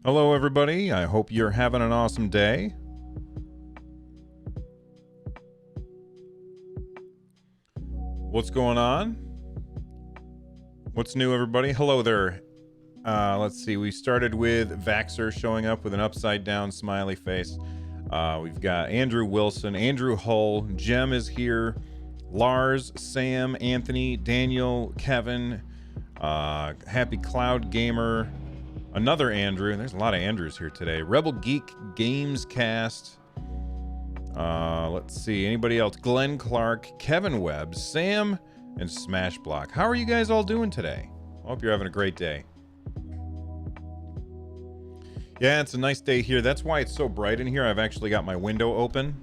Hello, everybody. I hope you're having an awesome day. What's going on? What's new, everybody? Hello there. Let's see. We started with Vaxxer showing up with an upside-down smiley face. We've got Andrew Wilson, Andrew Hull, Jem is here, Lars, Sam, Anthony, Daniel, Kevin, Happy Cloud Gamer, another Andrew. There's a lot of Andrews here today. Rebel Geek Games Cast. Let's see. Anybody else? Glenn Clark, Kevin Webb, Sam, and Smashblock. How are you guys all doing today? I hope you're having a great day. Yeah, it's a nice day here. That's why it's so bright in here. I've actually got my window open.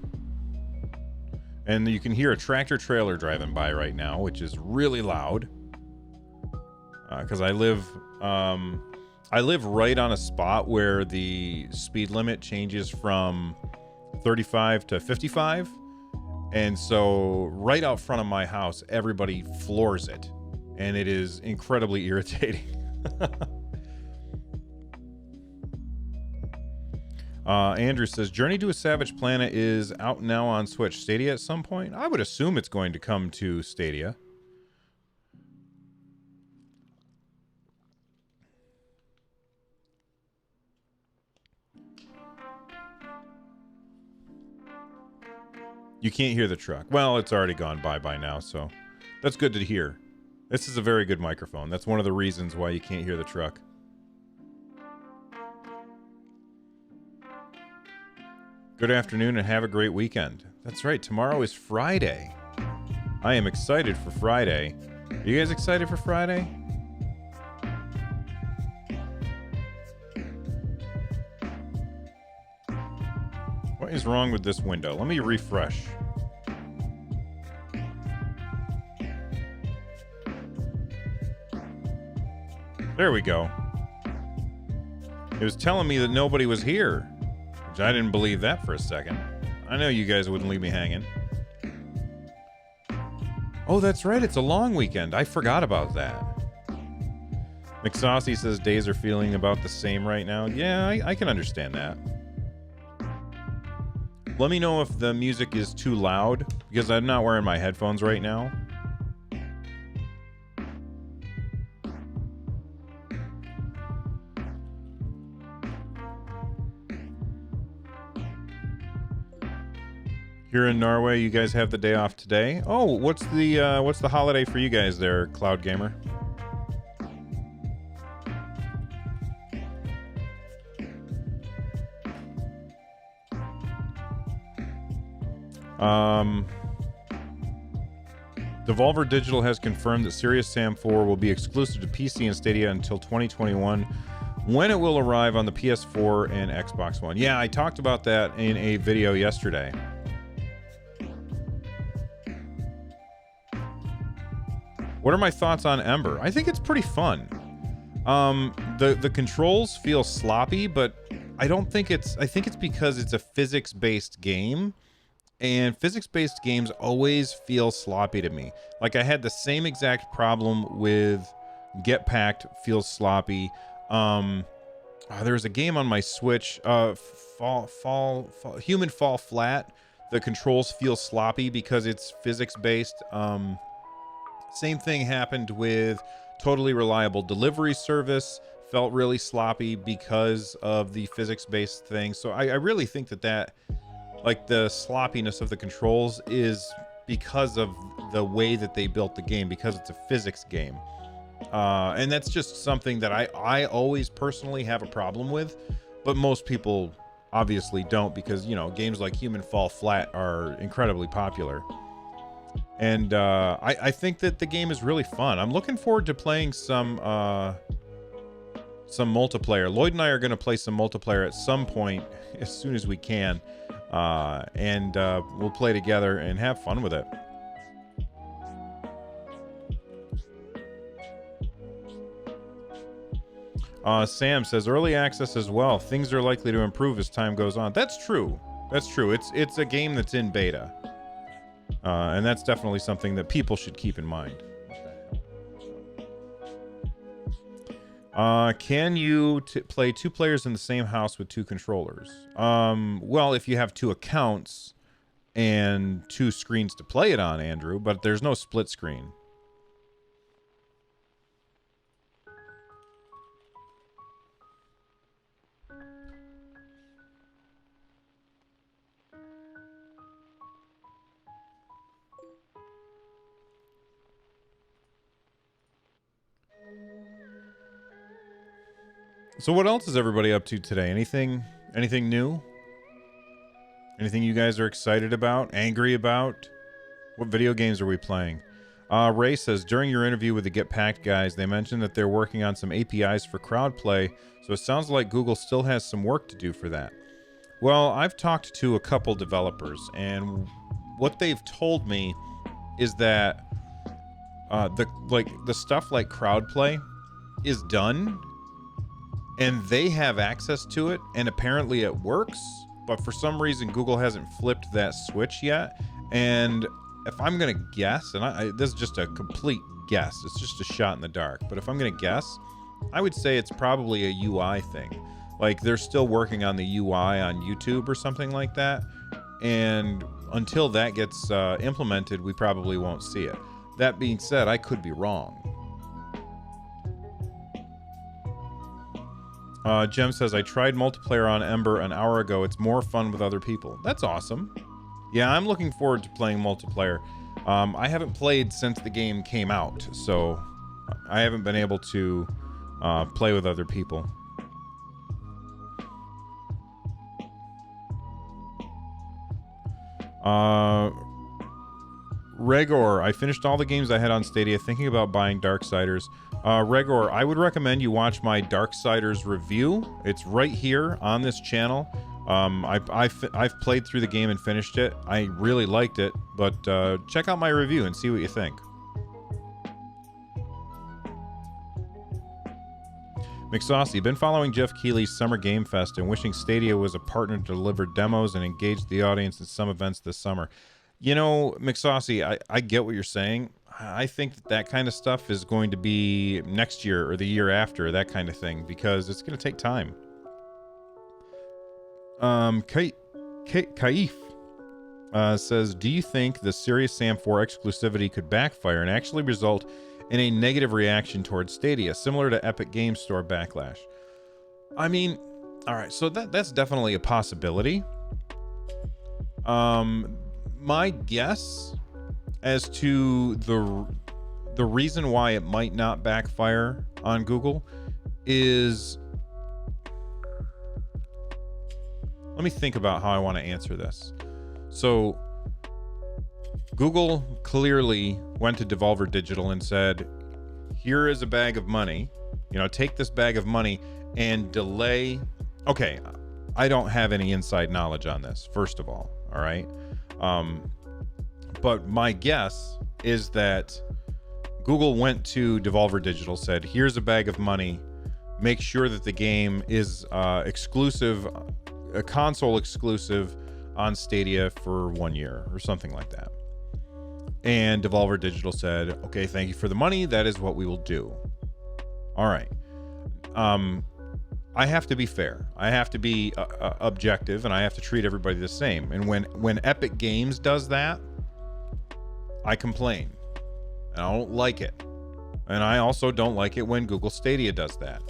And you can hear a tractor trailer driving by right now, which is really loud. Because I live right on a spot where the speed limit changes from 35 to 55. And so right out front of my house, everybody floors it. And it is incredibly irritating. Andrew says, Journey to a Savage Planet is out now on Switch. Stadia at some point? I would assume it's going to come to Stadia. You can't hear the truck. Well, it's already gone by now, so that's good to hear. This is a very good microphone. That's one of the reasons why you can't hear the truck. Good afternoon and have a great weekend. That's right, tomorrow is Friday. I am excited for Friday. Are you guys excited for Friday? What is wrong with this window? Let me refresh. There we go. It was telling me that nobody was here. I didn't believe that for a second. I know you guys wouldn't leave me hanging. Oh, that's right. It's a long weekend. I forgot about that. McSaucy says days are feeling about the same right now. Yeah, I can understand that. Let me know if the music is too loud, because I'm not wearing my headphones right now. Here in Norway, you guys have the day off today. Oh, what's the holiday for you guys there, Cloud Gamer? Devolver Digital has confirmed that Serious Sam 4 will be exclusive to PC and Stadia until 2021, when it will arrive on the PS4 and Xbox One. Yeah, I talked about that in a video yesterday. What are my thoughts on Ember? I think it's pretty fun. The controls feel sloppy, but I think it's because it's a physics-based game, and physics-based games always feel sloppy to me. Like, I had the same exact problem with Get Packed, feels sloppy. There was a game on my Switch, Human Fall Flat. The controls feel sloppy because it's physics-based. Same thing happened with Totally Reliable Delivery Service. Felt really sloppy because of the physics-based thing. So I really think that like, the sloppiness of the controls is because of the way that they built the game, because it's a physics game. And that's just something that I always personally have a problem with, but most people obviously don't, because, you know, games like Human Fall Flat are incredibly popular. And I think that the game is really fun. I'm looking forward to playing some multiplayer. Lloyd and I are going to play some multiplayer at some point, as soon as we can. And we'll play together and have fun with it. Sam says early access as well. Things are likely to improve as time goes on. That's true. That's true. It's a game that's in beta. And that's definitely something that people should keep in mind. Can you play two players in the same house with two controllers? Well, if you have two accounts and two screens to play it on, Andrew, but there's no split screen. So what else is everybody up to today? Anything new? Anything you guys are excited about? Angry about? What video games are we playing? Ray says, during your interview with the Get Packed guys, they mentioned that they're working on some APIs for crowd play, so it sounds like Google still has some work to do for that. Well, I've talked to a couple developers, and what they've told me is that the stuff like crowd play is done, and they have access to it, and apparently it works, but for some reason Google hasn't flipped that switch yet. And if I'm gonna guess, and this is just a complete guess, it's just a shot in the dark, but if I'm gonna guess, I would say it's probably a UI thing. Like, they're still working on the UI on YouTube or something like that, and until that gets implemented, we probably won't see it. That being said, I could be wrong. Jem says, I tried multiplayer on Ember an hour ago. It's more fun with other people. That's awesome. Yeah, I'm looking forward to playing multiplayer. I haven't played since the game came out, so I haven't been able to play with other people. Regor, I finished all the games I had on Stadia, thinking about buying Darksiders. Regor, I would recommend you watch my Darksiders review. It's right here on this channel. I've played through the game and finished it. I really liked it, but check out my review and see what you think. McSaucy, been following Jeff Keighley's Summer Game Fest and wishing Stadia was a partner to deliver demos and engage the audience in some events this summer. You know, McSaucy, I get what you're saying. I think that kind of stuff is going to be next year or the year after, that kind of thing, because it's going to take time. Kaif says, do you think the Serious Sam 4 exclusivity could backfire and actually result in a negative reaction towards Stadia, similar to Epic Games Store backlash? I mean, all right, so that's definitely a possibility. My guess as to the reason why it might not backfire on Google is, let me think about how I want to answer this. So Google clearly went to Devolver Digital and said, here is a bag of money, take this bag of money and delay. Okay, I don't have any inside knowledge on this, first of all right? But my guess is that Google went to Devolver Digital, said, here's a bag of money, make sure that the game is exclusive, a console exclusive on Stadia for 1 year or something like that. And Devolver Digital said, okay, thank you for the money, that is what we will do. All right. I have to be fair. I have to be objective, and I have to treat everybody the same. And when Epic Games does that, I complain. And I don't like it. And I also don't like it when Google Stadia does that.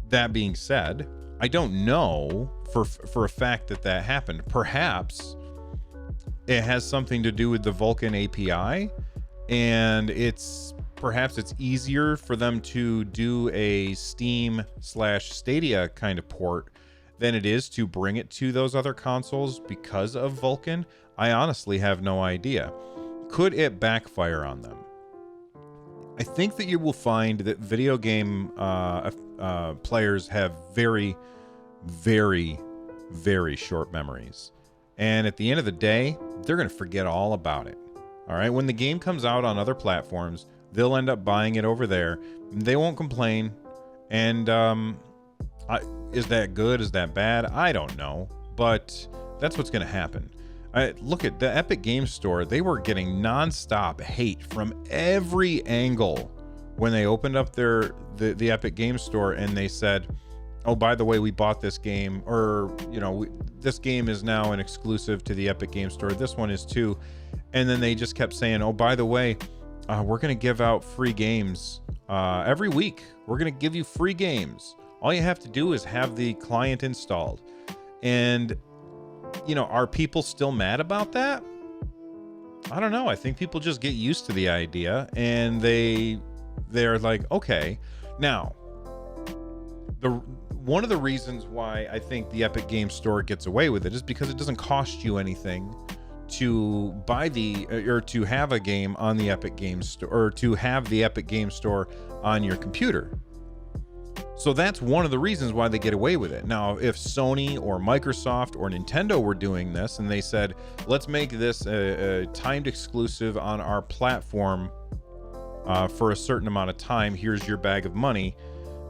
That being said, I don't know for a fact that happened. Perhaps it has something to do with the Vulkan API, and perhaps it's easier for them to do a Steam/Stadia kind of port than it is to bring it to those other consoles because of Vulkan. I honestly have no idea. Could it backfire on them? I think that you will find that video game players have very, very, very short memories. And at the end of the day, they're going to forget all about it. All right? When the game comes out on other platforms, they'll end up buying it over there. They won't complain. And is that good? Is that bad? I don't know. But that's what's going to happen. Look at the Epic Games Store. They were getting nonstop hate from every angle when they opened up the Epic Game Store and they said, oh, by the way, we bought this game, or, you know, this game is now an exclusive to the Epic Game Store. This one is too. And then they just kept saying, oh, by the way, we're going to give out free games every week. We're going to give you free games. All you have to do is have the client installed. And, you know, are people still mad about that? I don't know. I think people just get used to the idea, and they're like, okay. Now, one of the reasons why I think the Epic Game Store gets away with it is because it doesn't cost you anything to buy or to have a game on the Epic Game Store, or to have the Epic Game Store on your computer. So that's one of the reasons why they get away with it. Now, if Sony or Microsoft or Nintendo were doing this and they said, let's make this a timed exclusive on our platform for a certain amount of time, here's your bag of money.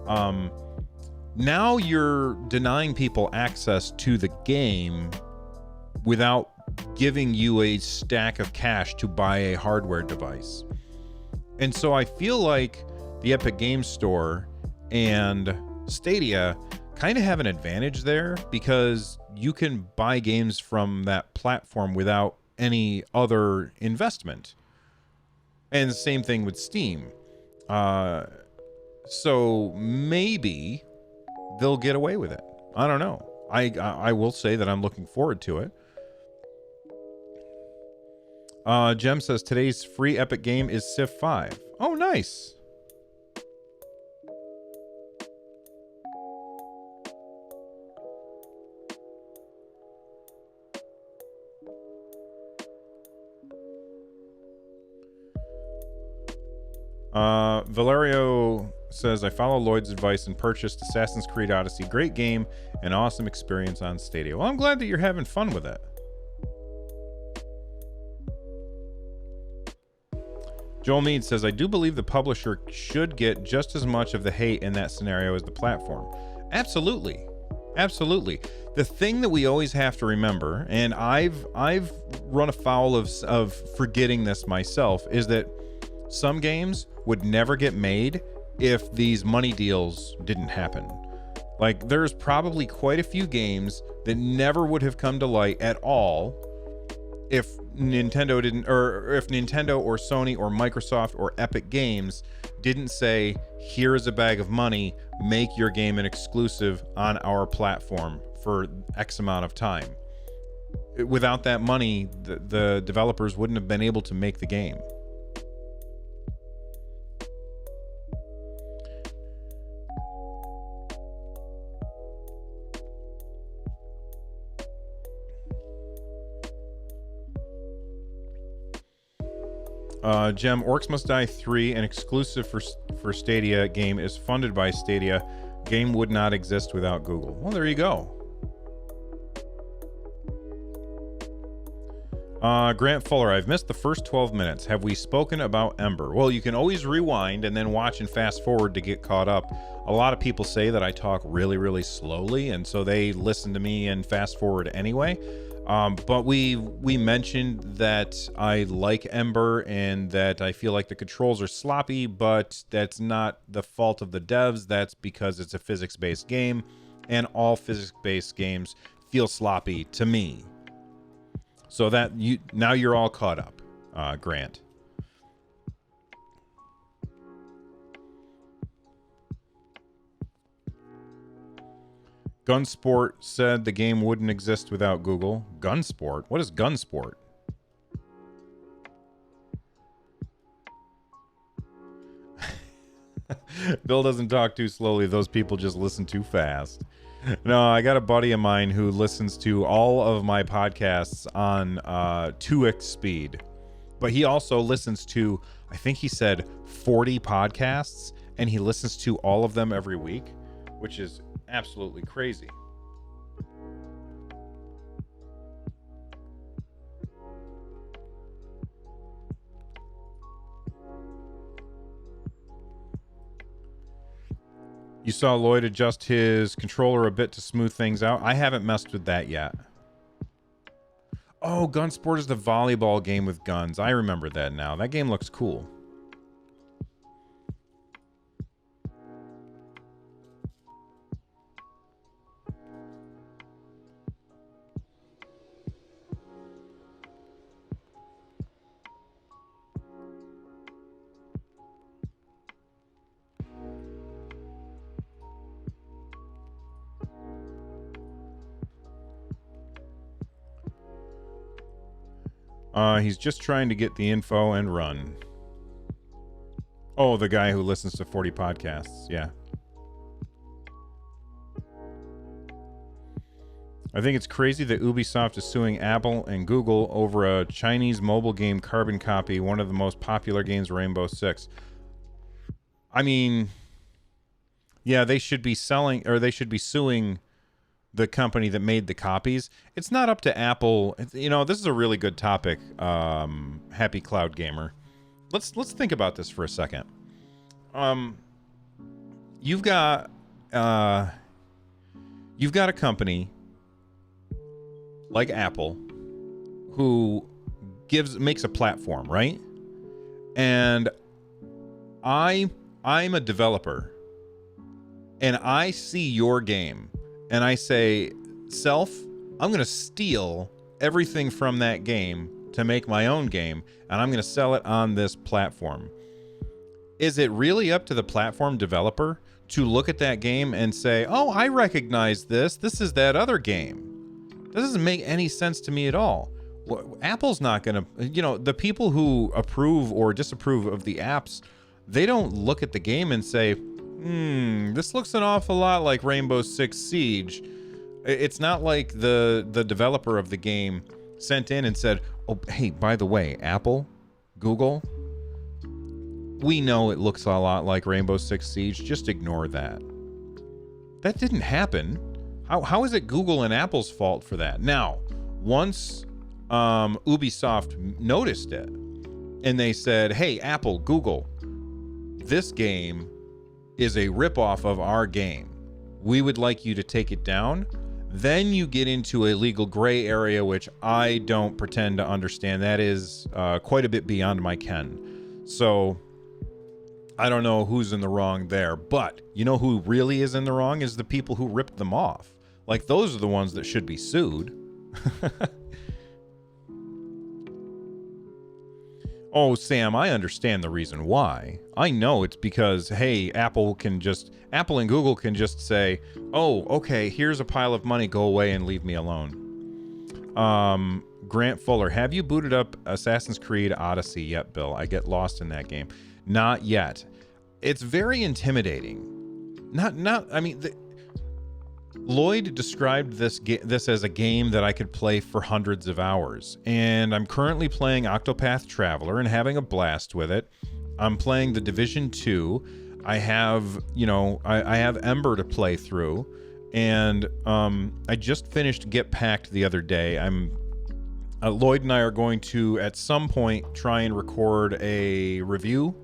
Now you're denying people access to the game without giving you a stack of cash to buy a hardware device. And so I feel like the Epic Game Store and Stadia kind of have an advantage there, because you can buy games from that platform without any other investment. And the same thing with Steam. So maybe they'll get away with it. I don't know. I will say that I'm looking forward to it. Jem says today's free Epic game is Civ 5. Oh, nice. Valerio says, I follow Lloyd's advice and purchased Assassin's Creed Odyssey. Great game, an awesome experience on Stadia. Well, I'm glad that you're having fun with it. Joel Mead says, I do believe the publisher should get just as much of the hate in that scenario as the platform. Absolutely. Absolutely. The thing that we always have to remember, and I've run afoul of forgetting this myself, is that some games would never get made if these money deals didn't happen. Like, there's probably quite a few games that never would have come to light at all if Nintendo didn't, or if Nintendo or Sony or Microsoft or Epic Games didn't say, here's a bag of money, make your game an exclusive on our platform for X amount of time. Without that money, the developers wouldn't have been able to make the game. Gem, Orcs Must Die 3, an exclusive for Stadia game, is funded by Stadia. Game would not exist without Google. Well, there you go. Grant Fuller, I've missed the first 12 minutes. Have we spoken about Ember? Well, you can always rewind and then watch and fast forward to get caught up. A lot of people say that I talk really, really slowly, and so they listen to me and fast forward anyway. But we mentioned that I like Ember and that I feel like the controls are sloppy, but that's not the fault of the devs. That's because it's a physics-based game, and all physics-based games feel sloppy to me. So that now you're all caught up, Grant. Gunsport said the game wouldn't exist without Google. Gunsport? What is Gunsport? Bill doesn't talk too slowly. Those people just listen too fast. No, I got a buddy of mine who listens to all of my podcasts on 2x speed. But he also listens to, I think he said 40 podcasts, and he listens to all of them every week, which is absolutely crazy. You saw Lloyd adjust his controller a bit to smooth things out. I haven't messed with that yet. Oh, Gunsport is the volleyball game with guns. I remember that now. That game looks cool. He's just trying to get the info and run. Oh, the guy who listens to 40 podcasts. Yeah. I think it's crazy that Ubisoft is suing Apple and Google over a Chinese mobile game carbon copy, one of the most popular games, Rainbow Six. I mean, yeah, they should be selling, or they should be suing the company that made the copies. It's not up to Apple. You know, this is a really good topic, Happy Cloud Gamer. Let's think about this for a second. You've got a company like Apple who makes a platform, right? And I'm a developer, and I see your game, and I say, self, I'm going to steal everything from that game to make my own game, and I'm going to sell it on this platform. Is it really up to the platform developer to look at that game and say, oh, I recognize this. This is that other game. That doesn't make any sense to me at all. Apple's not going to, you know, the people who approve or disapprove of the apps, they don't look at the game and say, this looks an awful lot like Rainbow Six Siege. It's not like the developer of the game sent in and said, oh, hey, by the way, Apple, Google, we know it looks a lot like Rainbow Six Siege. Just ignore that. That didn't happen. How is it Google and Apple's fault for that? Now, once Ubisoft noticed it and they said, hey, Apple, Google, this game is a ripoff of our game. We would like you to take it down. Then you get into a legal gray area, which I don't pretend to understand. That is quite a bit beyond my ken. So I don't know who's in the wrong there. But you know who really is in the wrong is the people who ripped them off. Like, those are the ones that should be sued. Oh, Sam, I understand the reason why. I know it's because, hey, Apple and Google can just say, oh, okay, here's a pile of money, go away and leave me alone. Grant Fuller, have you booted up Assassin's Creed Odyssey yet, Bill? I get lost in that game. Not yet. It's very intimidating. Lloyd described this as a game that I could play for hundreds of hours, and I'm currently playing Octopath Traveler and having a blast with it. I'm playing The Division 2. I have Ember to play through, and I just finished Get Packed the other day. Lloyd and I are going to, at some point, try and record a review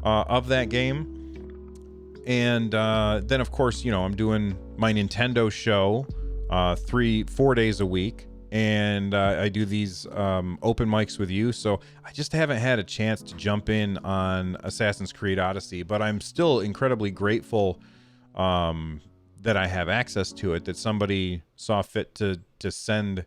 of that game. And then, of course, I'm doing my Nintendo show 3-4 days a week. And I do these open mics with you. So I just haven't had a chance to jump in on Assassin's Creed Odyssey. But I'm still incredibly grateful that I have access to it, that somebody saw fit to send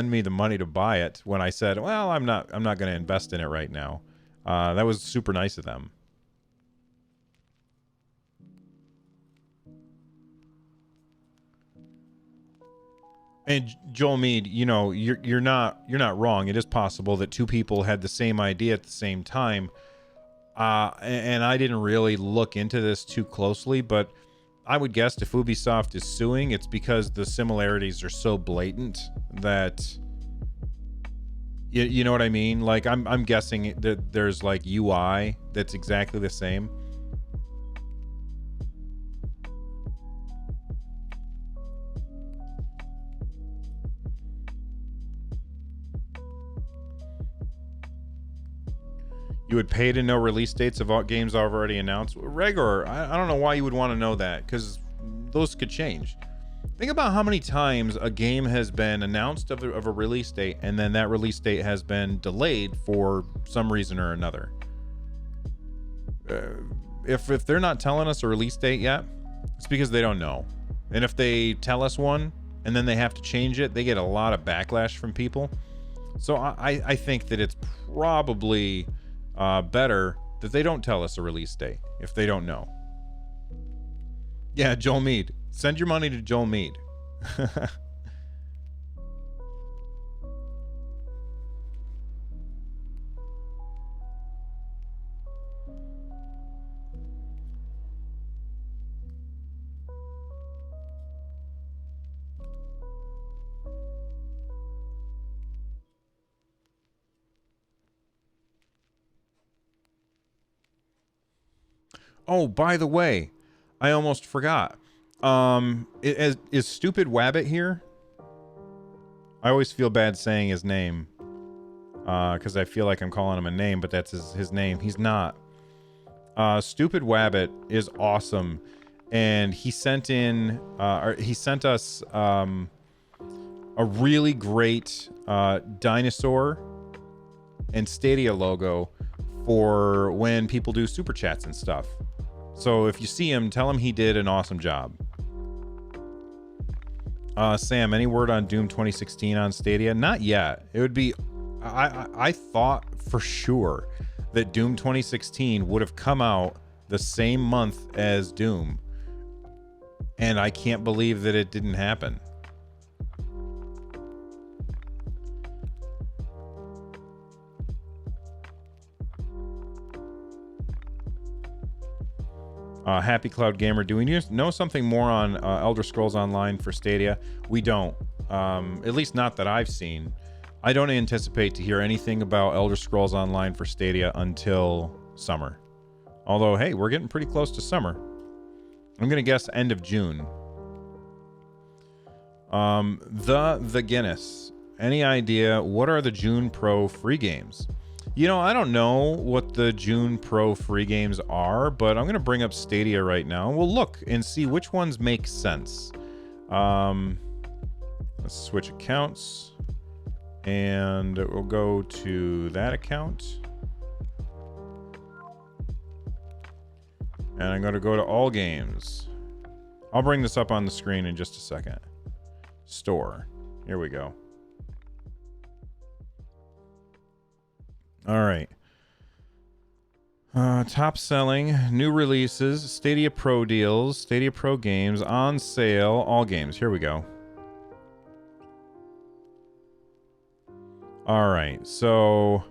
me the money to buy it when I said, well, I'm not going to invest in it right now. That was super nice of them. And Joel Mead, you're not wrong. It is possible that two people had the same idea at the same time. And I didn't really look into this too closely, but I would guess if Ubisoft is suing, it's because the similarities are so blatant that you know what I mean? Like, I'm guessing that there's like UI that's exactly the same. You would pay to know release dates of all games already announced? Regor, I don't know why you would want to know that, because those could change. Think about how many times a game has been announced of a release date, and then that release date has been delayed for some reason or another. If they're not telling us a release date yet, it's because they don't know. And if they tell us one, and then they have to change it, they get a lot of backlash from people. So I think that it's probably better that they don't tell us a release date if they don't know. Yeah, Joel Mead. Send your money to Joel Mead. Oh, by the way, I almost forgot. Is Stupid Wabbit here? I always feel bad saying his name. Because I feel like I'm calling him a name, but that's his name. He's not. Stupid Wabbit is awesome. And he sent us a really great dinosaur and Stadia logo for when people do super chats and stuff. So if you see him, tell him he did an awesome job. Sam, any word on Doom 2016 on Stadia? Not yet. It would be... I thought for sure that Doom 2016 would have come out the same month as Doom. And I can't believe that it didn't happen. Happy Cloud Gamer, do we know something more on Elder Scrolls Online for Stadia? We don't. At least not that I've seen. I don't anticipate to hear anything about Elder Scrolls Online for Stadia until summer. Although, hey, we're getting pretty close to summer. I'm going to guess end of June. The Guinness. Any idea what are the June Pro free games? You know, I don't know what the June Pro free games are, but I'm going to bring up Stadia right now. We'll look and see which ones make sense. Let's switch accounts. And we'll go to that account. And I'm going to go to all games. I'll bring this up on the screen in just a second. Store. Here we go. All right. Top selling, new releases, Stadia Pro deals, Stadia Pro games, on sale, all games. Here we go. All right, so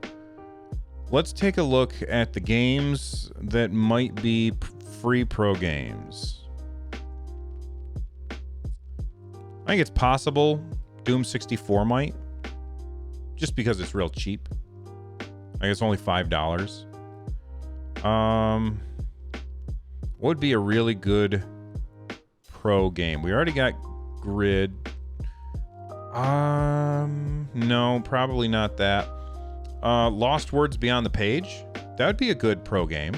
let's take a look at the games that might be free pro games. I think it's possible Doom 64 might, just because it's real cheap. I guess only $5. What would be a really good pro game? We already got Grid. No, probably not that. Lost Words Beyond the Page. That would be a good pro game.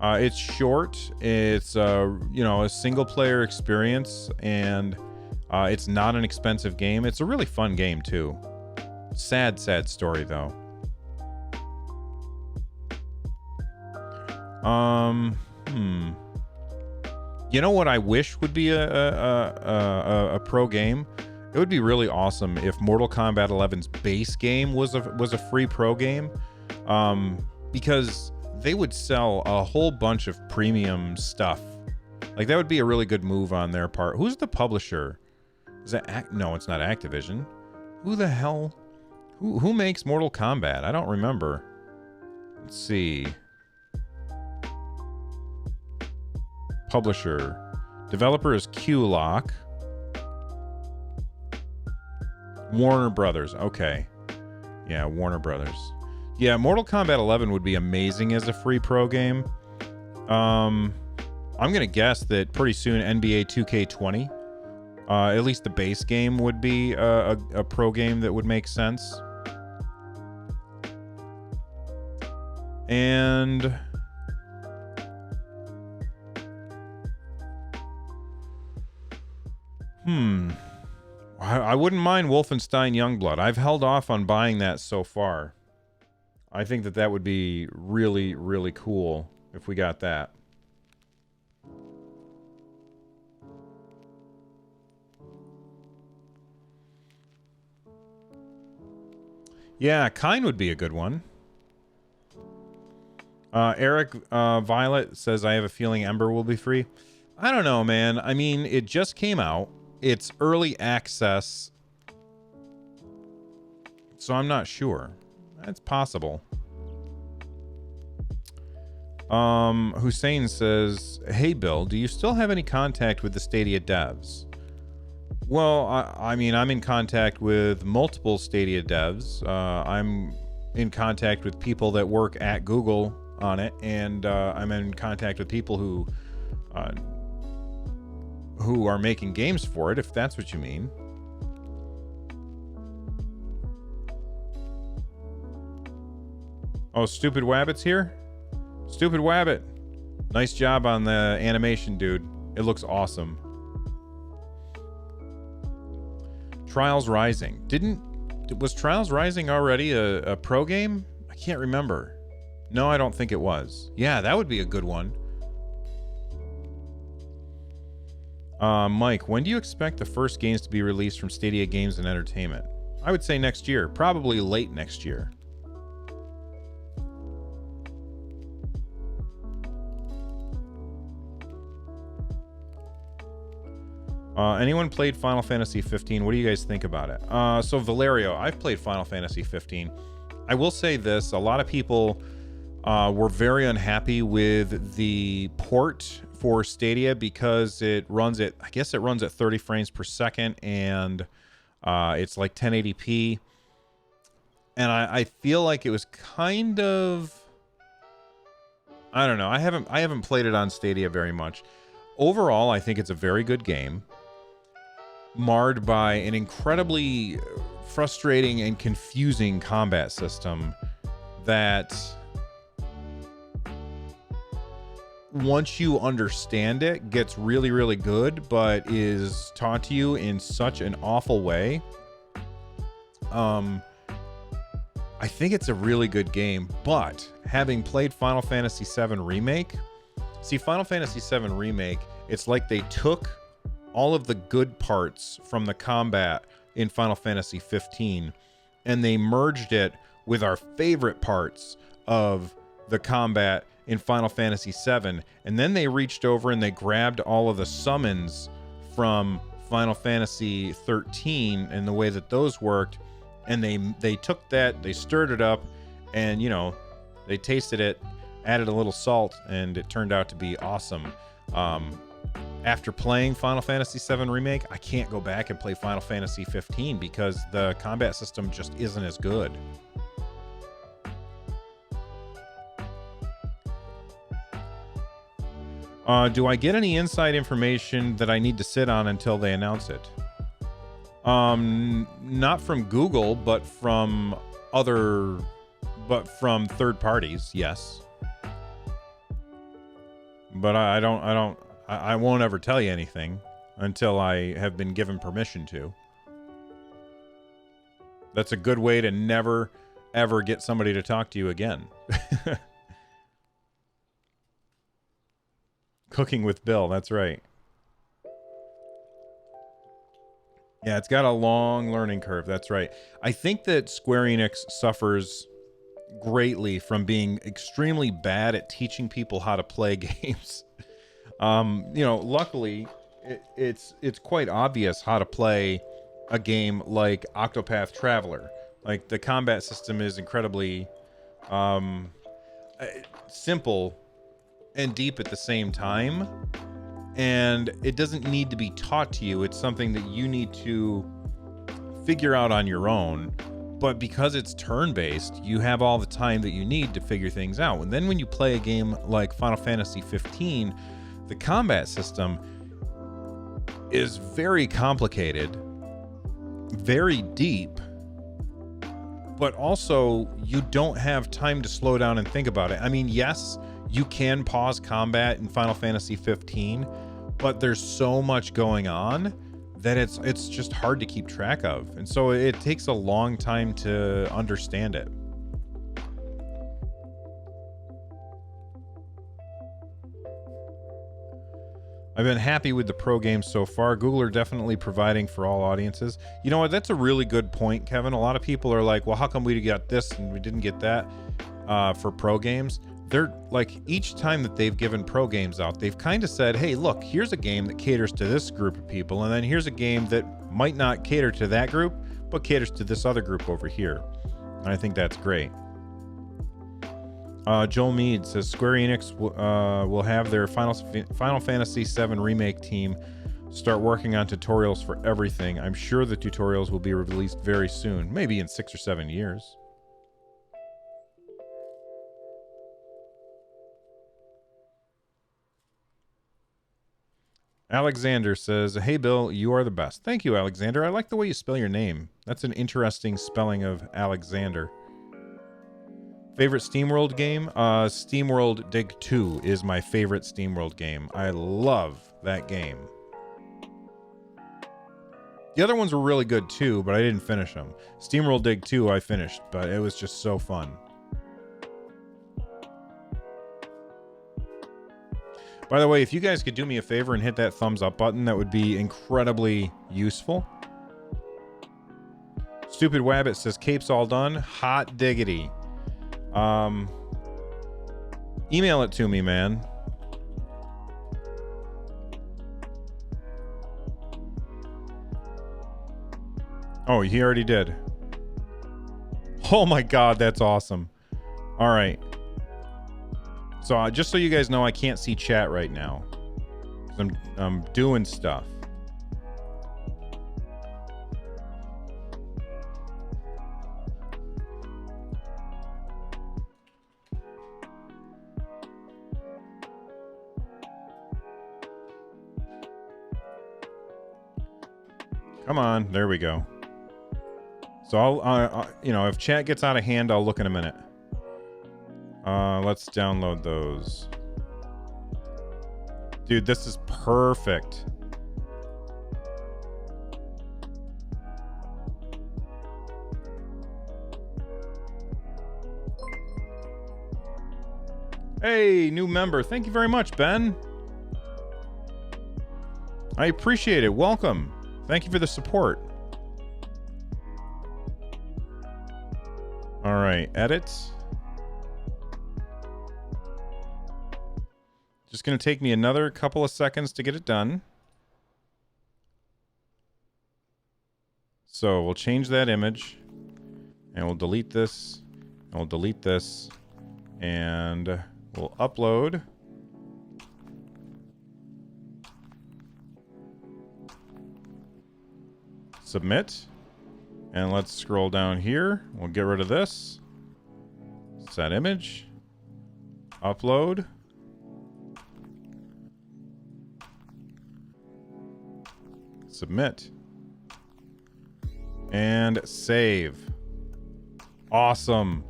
It's short. It's a single player experience, and it's not an expensive game. It's a really fun game too. Sad story though. You know what I wish would be a pro game? It would be really awesome if Mortal Kombat 11's base game was a free pro game, because they would sell a whole bunch of premium stuff. Like, that would be a really good move on their part. Who's the publisher? Is that no? It's not Activision. Who the hell? Who makes Mortal Kombat? I don't remember. Let's see. Publisher. Developer is Q-Lock. Warner Brothers. Okay. Yeah, Warner Brothers. Yeah, Mortal Kombat 11 would be amazing as a free pro game. I'm going to guess that pretty soon NBA 2K20, at least the base game, would be a pro game that would make sense. And I wouldn't mind Wolfenstein Youngblood. I've held off on buying that so far. I think that would be really, really cool if we got that. Yeah, Kine would be a good one. Eric Violet says, I have a feeling Ember will be free. I don't know, man. I mean, it just came out. It's early access, so I'm not sure. That's possible. Hussein says, hey, Bill, do you still have any contact with the Stadia devs? Well, I mean, I'm in contact with multiple Stadia devs. I'm in contact with people that work at Google on it, and I'm in contact with people who are making games for it, if that's what you mean. Oh, Stupid Wabbit's here? Stupid Wabbit. Nice job on the animation, dude. It looks awesome. Trials Rising. Was Trials Rising already a pro game? I can't remember. No, I don't think it was. Yeah, that would be a good one. Mike, when do you expect the first games to be released from Stadia Games and Entertainment? I would say next year. Probably late next year. Anyone played Final Fantasy 15? What do you guys think about it? So Valerio, I've played Final Fantasy 15. I will say this, a lot of people were very unhappy with the port for Stadia because it runs at, I guess it runs at 30 frames per second, and it's like 1080p. And I feel like it was kind of, I don't know. I haven't played it on Stadia very much. Overall, I think it's a very good game, marred by an incredibly frustrating and confusing combat system that, once you understand it, gets really, really good, but is taught to you in such an awful way. I think it's a really good game, but having played Final Fantasy VII Remake, see, Final Fantasy VII Remake, it's like they took all of the good parts from the combat in Final Fantasy 15 and they merged it with our favorite parts of the combat in Final Fantasy 7, and then they reached over and they grabbed all of the summons from Final Fantasy 13 and the way that those worked, and they took that, they stirred it up, and, you know, they tasted it, added a little salt, and it turned out to be awesome. After playing Final Fantasy VII Remake, I can't go back and play Final Fantasy 15 because the combat system just isn't as good. Do I get any inside information that I need to sit on until they announce it? Not from Google, but from third parties, yes. But I won't ever tell you anything until I have been given permission to. That's a good way to never, ever get somebody to talk to you again. Cooking with Bill, that's right. Yeah, it's got a long learning curve, that's right. I think that Square Enix suffers greatly from being extremely bad at teaching people how to play games. You know, luckily, it's quite obvious how to play a game like Octopath Traveler. Like, the combat system is incredibly simple and deep at the same time, and it doesn't need to be taught to you. It's something that you need to figure out on your own. But because it's turn-based, you have all the time that you need to figure things out. And then when you play a game like Final Fantasy 15, the combat system is very complicated, very deep, but also you don't have time to slow down and think about it. I mean, yes, you can pause combat in Final Fantasy 15, but there's so much going on that it's just hard to keep track of. And so it takes a long time to understand it. I've been happy with the pro games so far. Google are definitely providing for all audiences. You know what? That's a really good point, Kevin. A lot of people are like, well, how come we got this and we didn't get that for pro games? They're like, each time that they've given pro games out, they've kind of said, hey, look, here's a game that caters to this group of people, and then here's a game that might not cater to that group, but caters to this other group over here. And I think that's great. Joel Mead says Square Enix will have their Final Fantasy VII Remake team start working on tutorials for everything. I'm sure the tutorials will be released very soon, maybe in 6 or 7 years. Alexander says, hey, Bill, you are the best. Thank you, Alexander. I like the way you spell your name. That's an interesting spelling of Alexander. Favorite SteamWorld game? SteamWorld Dig 2 is my favorite SteamWorld game. I love that game. The other ones were really good too, but I didn't finish them. SteamWorld Dig 2 I finished, but it was just so fun. By the way, if you guys could do me a favor and hit that thumbs up button, that would be incredibly useful. Stupid Wabbit says, Cape's all done. Hot diggity. Email it to me, man. Oh, he already did. Oh my God, that's awesome. All right. So just so you guys know, I can't see chat right now. I'm doing stuff. Come on, there we go. So I'll, you know, if chat gets out of hand, I'll look in a minute. Let's download those. Dude, this is perfect. Hey, new member. Thank you very much, Ben. I appreciate it. Welcome. Thank you for the support. All right, edit. Just going to take me another couple of seconds to get it done. So we'll change that image. And we'll delete this. And we'll delete this. And we'll upload. Submit. And let's scroll down here. We'll get rid of this. Set image. Upload. Submit. And save. Awesome.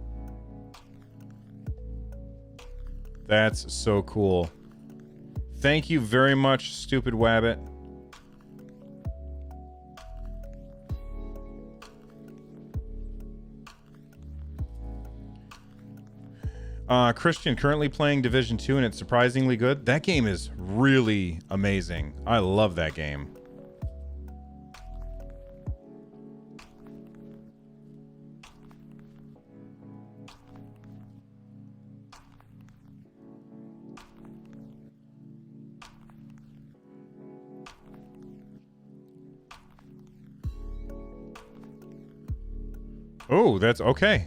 That's so cool. Thank you very much, Stupid Wabbit. Christian, currently playing Division 2 and it's surprisingly good. That game is really amazing. I love that game. Oh, that's okay.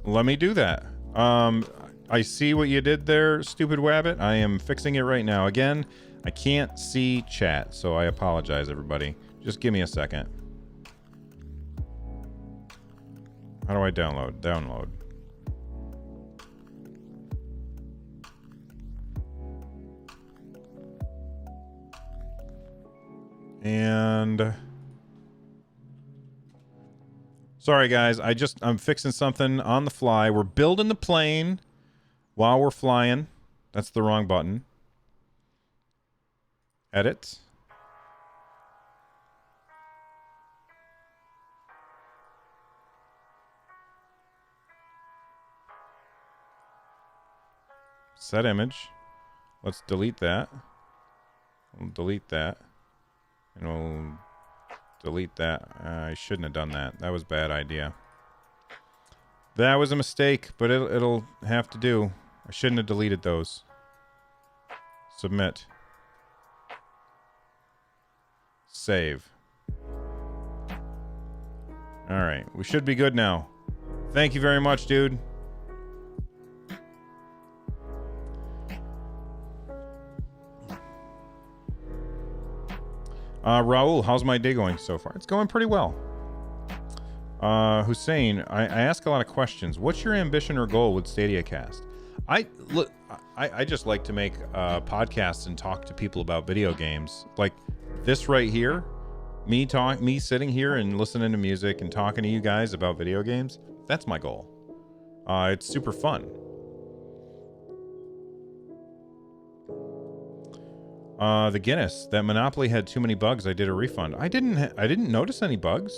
Let me do that. I see what you did there, Stupid Wabbit. I am fixing it right now. Again, I can't see chat, so I apologize, everybody. Just give me a second. How do I download? Download. And... sorry, guys. I'm fixing something on the fly. We're building the plane while we're flying. That's the wrong button. Edit. Set image. Let's delete that. We'll delete that. And we'll... delete that. I shouldn't have done that. That was a bad idea. That was a mistake, but it'll have to do. I shouldn't have deleted those. Submit. Save. Alright, we should be good now. Thank you very much, dude. Raul, how's my day going so far? It's going pretty well. Hussein, I ask a lot of questions. What's your ambition or goal with Stadia Cast? I look. I just like to make podcasts and talk to people about video games. Like this right here, me sitting here and listening to music and talking to you guys about video games. That's my goal. It's super fun. The Guinness, that Monopoly had too many bugs. I did a refund. I didn't notice any bugs.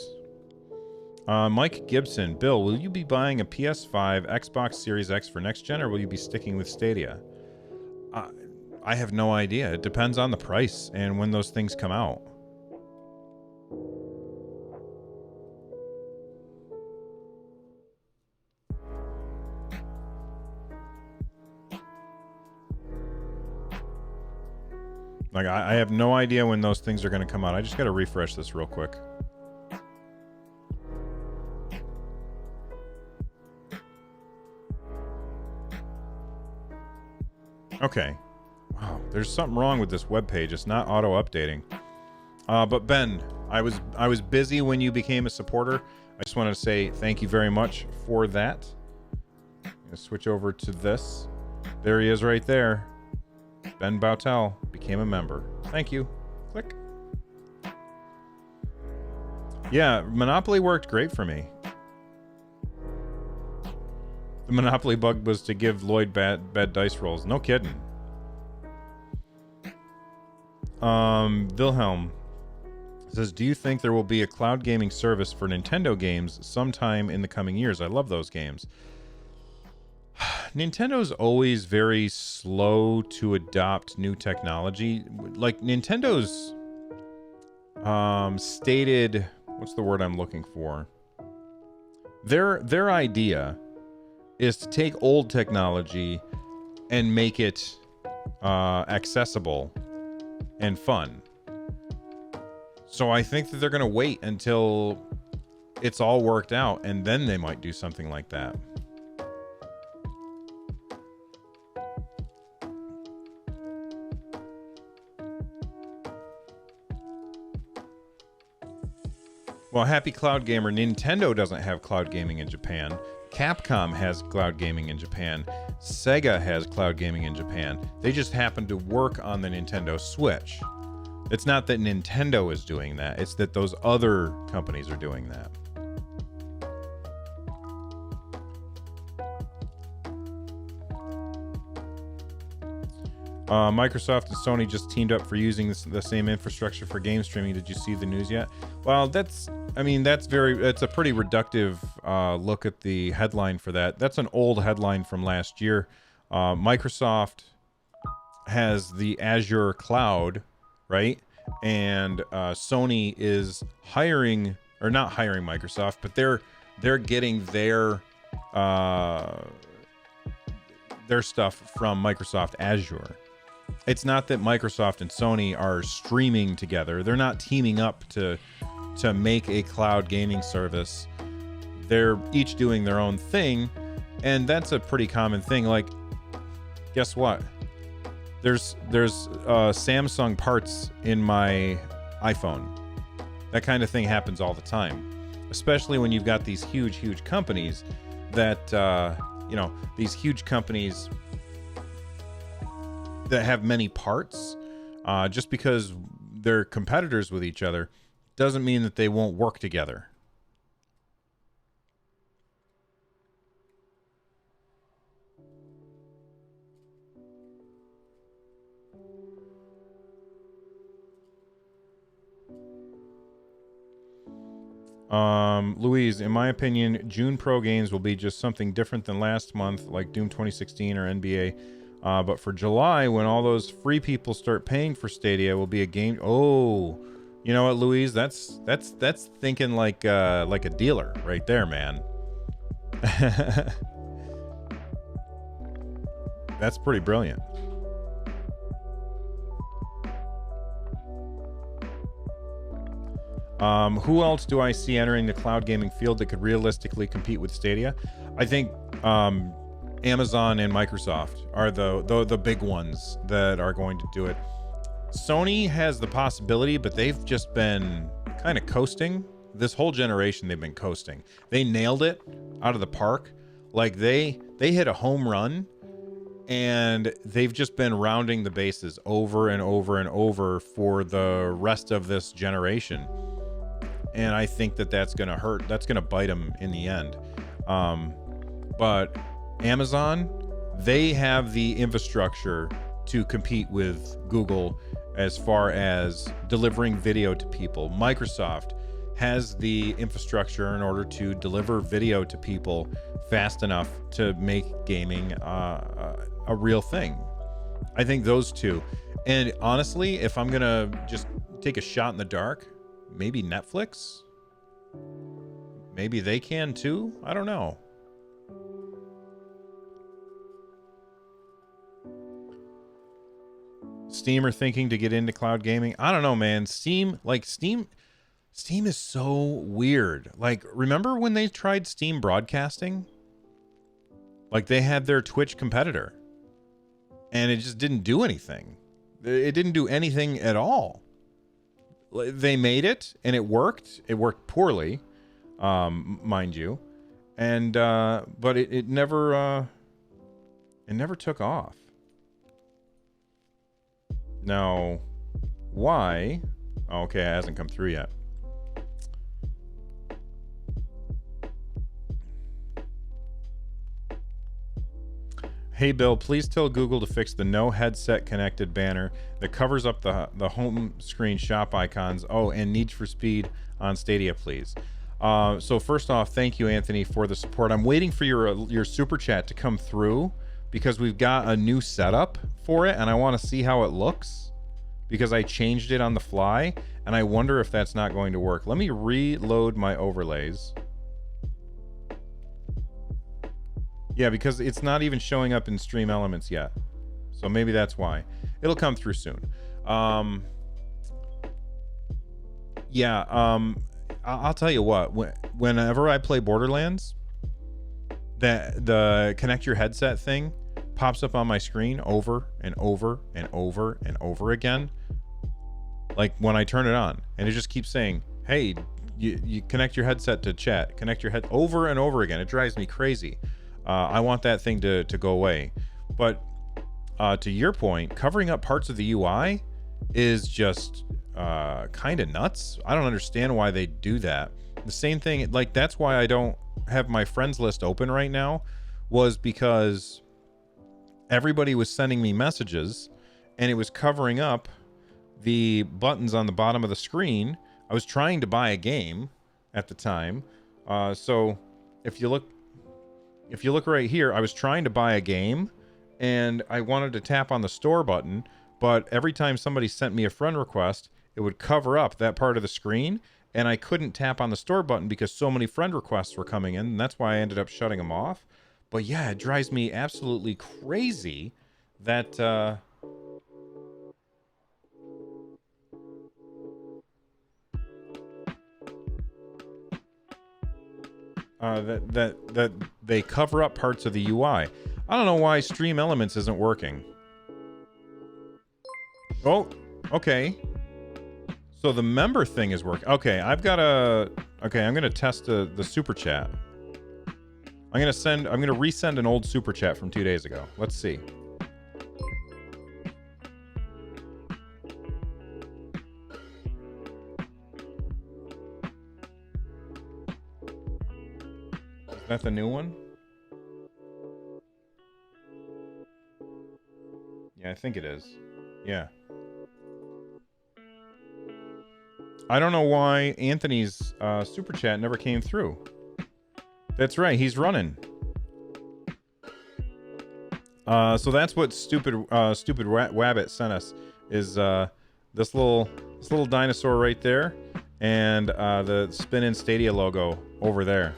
Mike Gibson, Bill, will you be buying a PS5, Xbox Series X for next gen, or will you be sticking with Stadia? I have no idea. It depends on the price and when those things come out. Like, I have no idea when those things are going to come out. I just got to refresh this real quick. Okay. Wow, there's something wrong with this webpage. It's not auto-updating. But Ben, I was busy when you became a supporter. I just want to say thank you very much for that. I'm going to switch over to this. There he is right there. Ben Bautel became a member. Thank you. Click. Yeah, Monopoly worked great for me. The Monopoly bug was to give Lloyd bad dice rolls. No kidding. Wilhelm says, do you think there will be a cloud gaming service for Nintendo games sometime in the coming years? I love those games. Nintendo's always very slow to adopt new technology. Like Nintendo's stated, what's the word I'm looking for? Their idea is to take old technology and make it accessible and fun. So I think that they're going to wait until it's all worked out, and then they might do something like that. Well, happy cloud gamer, Nintendo doesn't have cloud gaming in Japan. Capcom has cloud gaming in Japan. Sega has cloud gaming in Japan. They just happen to work on the Nintendo Switch. It's not that Nintendo is doing that. It's that those other companies are doing that. Microsoft and Sony just teamed up for using the same infrastructure for game streaming. Did you see the news yet? Well, that's a pretty reductive look at the headline for that. That's an old headline from last year. Microsoft has the Azure cloud, right? And Sony is hiring, or not hiring Microsoft, but they're getting their stuff from Microsoft Azure. It's not that Microsoft and Sony are streaming together. They're not teaming up to make a cloud gaming service. They're each doing their own thing, and that's a pretty common thing. Like, guess what? There's Samsung parts in my iPhone. That kind of thing happens all the time, especially when you've got these huge companies that these huge companies that have many parts. Just because they're competitors with each other doesn't mean that they won't work together. Louise, in my opinion, June Pro games will be just something different than last month, like Doom 2016 or NBA. But for July, when all those free people start paying for Stadia, will be a game. Oh, you know what, Louise? That's thinking like a dealer right there, man. That's pretty brilliant. Who else do I see entering the cloud gaming field that could realistically compete with Stadia? I think Amazon and Microsoft are the big ones that are going to do it. Sony has the possibility, but they've just been kind of coasting. This whole generation, they've been coasting. They nailed it out of the park. Like they hit a home run And they've just been rounding the bases over and over and over for the rest of this generation. And I think that that's going to hurt. That's going to bite them in the end. But Amazon, they have the infrastructure to compete with Google as far as delivering video to people. Microsoft has the infrastructure in order to deliver video to people fast enough to make gaming a real thing. I think those two. And honestly, if I'm going to just take a shot in the dark, maybe Netflix? Maybe they can too? I don't know. Steam are thinking to get into cloud gaming. I don't know, man. Steam is so weird. Like, remember when they tried Steam broadcasting? Like, they had their Twitch competitor. And it just didn't do anything. It didn't do anything at all. They made it, and it worked. It worked poorly, mind you. And, but it never took off. Now, why? Oh, okay, it hasn't come through yet. Hey Bill, please tell Google to fix the no headset connected banner that covers up the home screen shop icons. Oh, and Need for Speed on Stadia, please. So first off, thank you, Anthony, for the support. I'm waiting for your super chat to come through because we've got a new setup for it, and I want to see how it looks because I changed it on the fly, and I wonder if that's not going to work. Let me reload my overlays. Yeah, because it's not even showing up in Stream Elements yet. So maybe that's why. It'll come through soon. I'll tell you what. Whenever I play Borderlands, the connect your headset thing pops up on my screen over and over and over and over again. Like when I turn it on. And it just keeps saying, hey, you connect your headset to chat. Connect your head over and over again. It drives me crazy. I want that thing to go away. But to your point, covering up parts of the UI is just kind of nuts. I don't understand why they do that. The same thing, like that's why I don't have my friends list open right now, was because everybody was sending me messages and it was covering up the buttons on the bottom of the screen. I was trying to buy a game at the time. So if you look right here, I was trying to buy a game and I wanted to tap on the store button, but every time somebody sent me a friend request, it would cover up that part of the screen and I couldn't tap on the store button because so many friend requests were coming in, and that's why I ended up shutting them off. But yeah, it drives me absolutely crazy that that they cover up parts of the UI. I don't know why Stream Elements isn't working. Oh, okay. So the member thing is working. Okay, I'm gonna test the super chat. I'm gonna resend an old super chat from 2 days ago. Let's see. Is that the new one? Yeah, I think it is. Yeah. I don't know why Anthony's super chat never came through. That's right, he's running. So that's what stupid Wabbit sent us, is this little dinosaur right there, and the Spin in Stadia logo over there.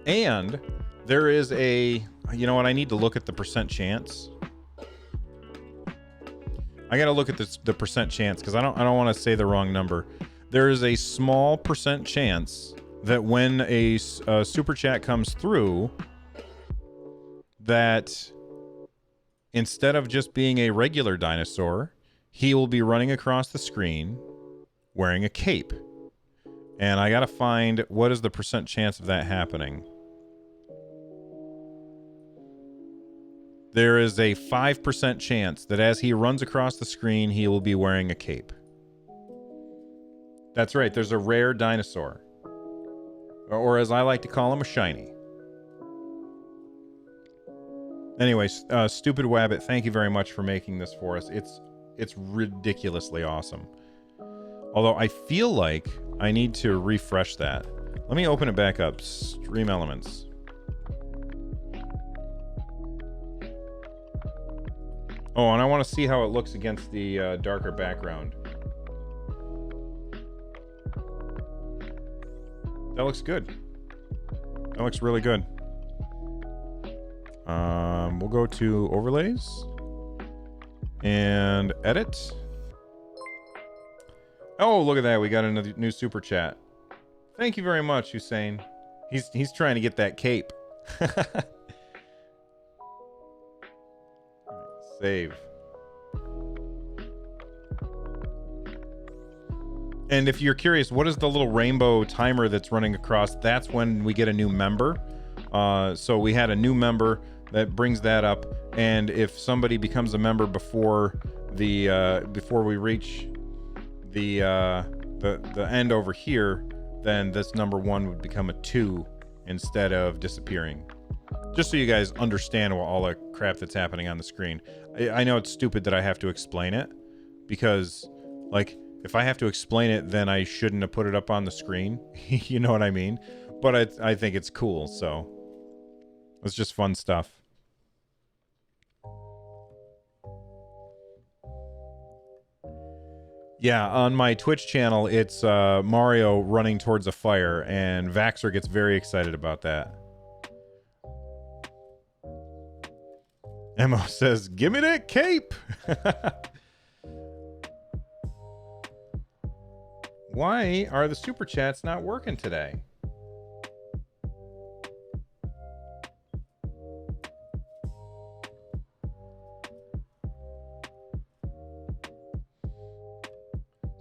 And there is a, you know what? I need to look at the percent chance. I gotta look at the percent chance because I don't want to say the wrong number. There is a small percent chance that when a super chat comes through, that instead of just being a regular dinosaur, he will be running across the screen wearing a cape. And I gotta find what is the percent chance of that happening. there is a 5% chance that as he runs across the screen, he will be wearing a cape. That's right, there's a rare dinosaur. Or as I like to call him, a shiny. Anyways, Stupid Wabbit, thank you very much for making this for us. It's ridiculously awesome. Although I feel like I need to refresh that. Let me open it back up. Stream Elements. Oh, and I want to see how it looks against the darker background. That looks good. That looks really good. We'll go to Overlays and Edit. Oh, look at that. We got another new super chat. Thank you very much, Hussein. He's trying to get that cape. Save. And if you're curious, what is the little rainbow timer that's running across? That's when we get a new member. So we had a new member that brings that up. And if somebody becomes a member before we reach the end over here, then this number 1 would become a 2 instead of disappearing. Just so you guys understand all the crap that's happening on the screen. I know it's stupid that I have to explain it, because, like, if I have to explain it, then I shouldn't have put it up on the screen. You know what I mean? But I think it's cool, so it's just fun stuff. Yeah, on my Twitch channel, it's Mario running towards a fire, and Vaxxer gets very excited about that. Emo says, "Give me that cape!" Why are the super chats not working today?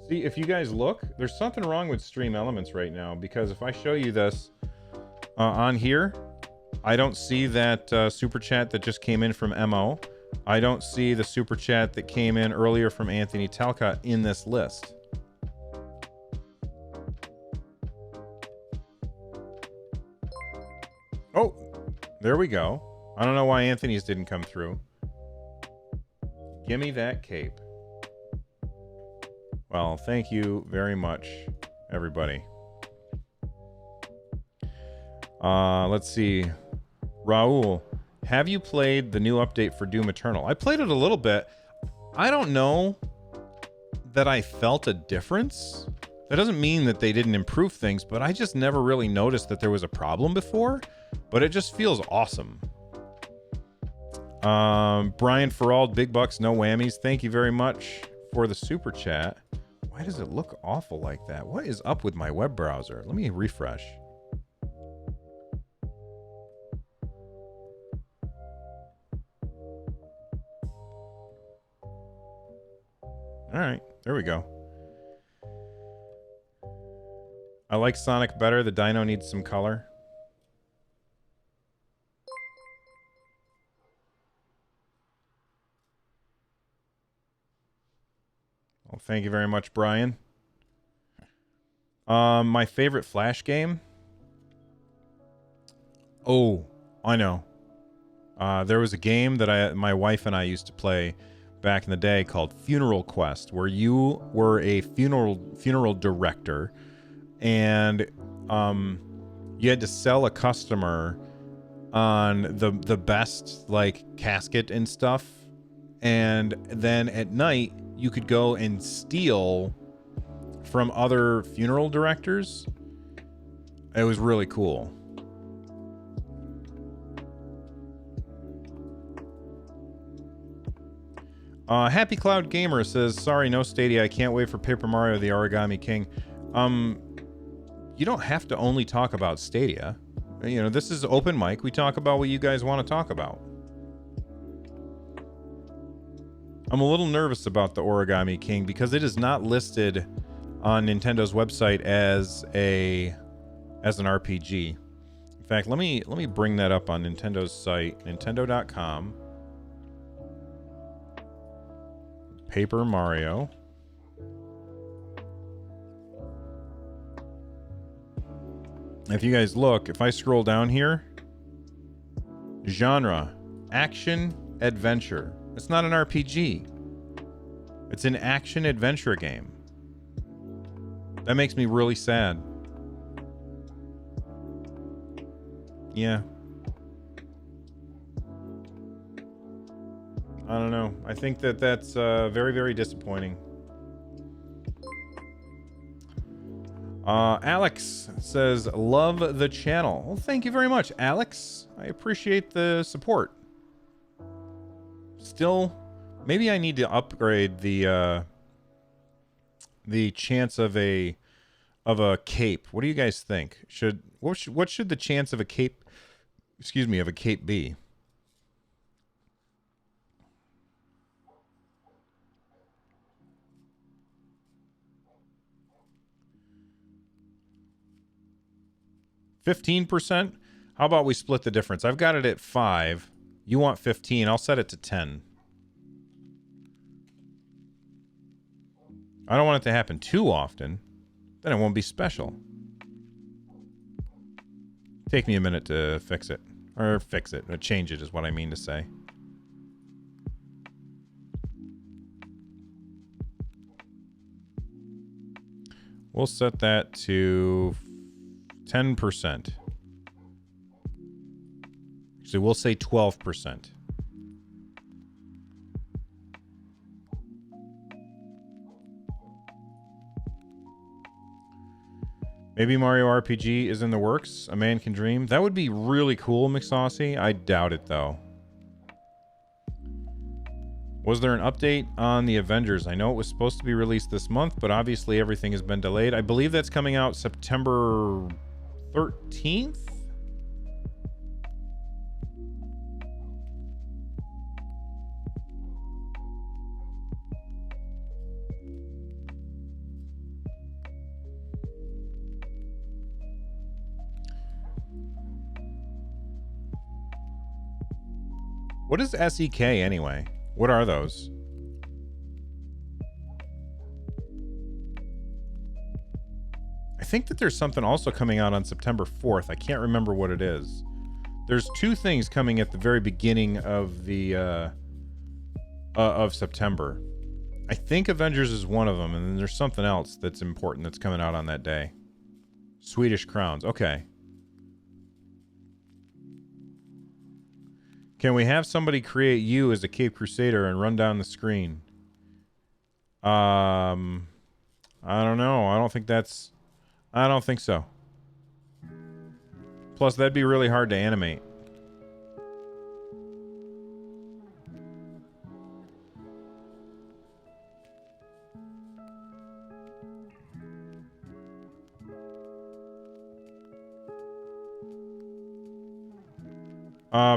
See, if you guys look, there's something wrong with Stream Elements right now, because if I show you this on here, I don't see that super chat that just came in from Mo. I don't see the super chat that came in earlier from Anthony Talcott in this list. Oh, there we go. I don't know why Anthony's didn't come through. Give me that cape. Well, thank you very much, everybody. Let's see. Raul, have you played the new update for Doom Eternal? I played it a little bit. I don't know that I felt a difference. That doesn't mean that they didn't improve things, but I just never really noticed that there was a problem before. But it just feels awesome. Brian Ferald, big bucks, no whammies. Thank you very much for the super chat. Why does it look awful like that? What is up with my web browser? Let me refresh. All right, there we go. I like Sonic better. The dino needs some color. Well, thank you very much, Brian. My favorite Flash game? Oh, I know. There was a game that my wife and I used to play back in the day called Funeral Quest, where you were a funeral director, and you had to sell a customer on the best, like, casket and stuff, and then at night you could go and steal from other funeral directors. It was really cool. Happy Cloud Gamer says, sorry, no Stadia. I can't wait for Paper Mario the Origami King. You don't have to only talk about Stadia. You know, this is open mic. We talk about what you guys want to talk about. I'm a little nervous about the Origami King because it is not listed on Nintendo's website as an RPG. In fact, let me bring that up on Nintendo's site, nintendo.com. Paper Mario. If you guys look, if I scroll down here, genre, action, adventure. It's not an RPG. It's an action adventure game. That makes me really sad. Yeah. I don't know. I think that that's very, very disappointing. Alex says, love the channel. Well, thank you very much, Alex. I appreciate the support. Still, maybe I need to upgrade the chance of a cape. What do you guys think? What should the chance of a cape, excuse me, of a cape be? %? How about we split the difference? I've got it at 5. You want 15. I'll set it to 10. I don't want it to happen too often. Then it won't be special. Take me a minute to fix it. Or fix it. Change it is what I mean to say. We'll set that to 10%. Actually, we'll say 12%. Maybe Mario RPG is in the works. A man can dream. That would be really cool, McSaucy. I doubt it, though. Was there an update on the Avengers? I know it was supposed to be released this month, but obviously everything has been delayed. I believe that's coming out September 13th? What is SEK anyway? What are those? I think that there's something also coming out on September 4th. I can't remember what it is. There's 2 things coming at the very beginning of the of September. I think Avengers is one of them, and then there's something else that's important that's coming out on that day. Swedish Crowns. Okay. Can we have somebody create you as a Cape Crusader and run down the screen? I don't know. I don't think so. Plus, that'd be really hard to animate.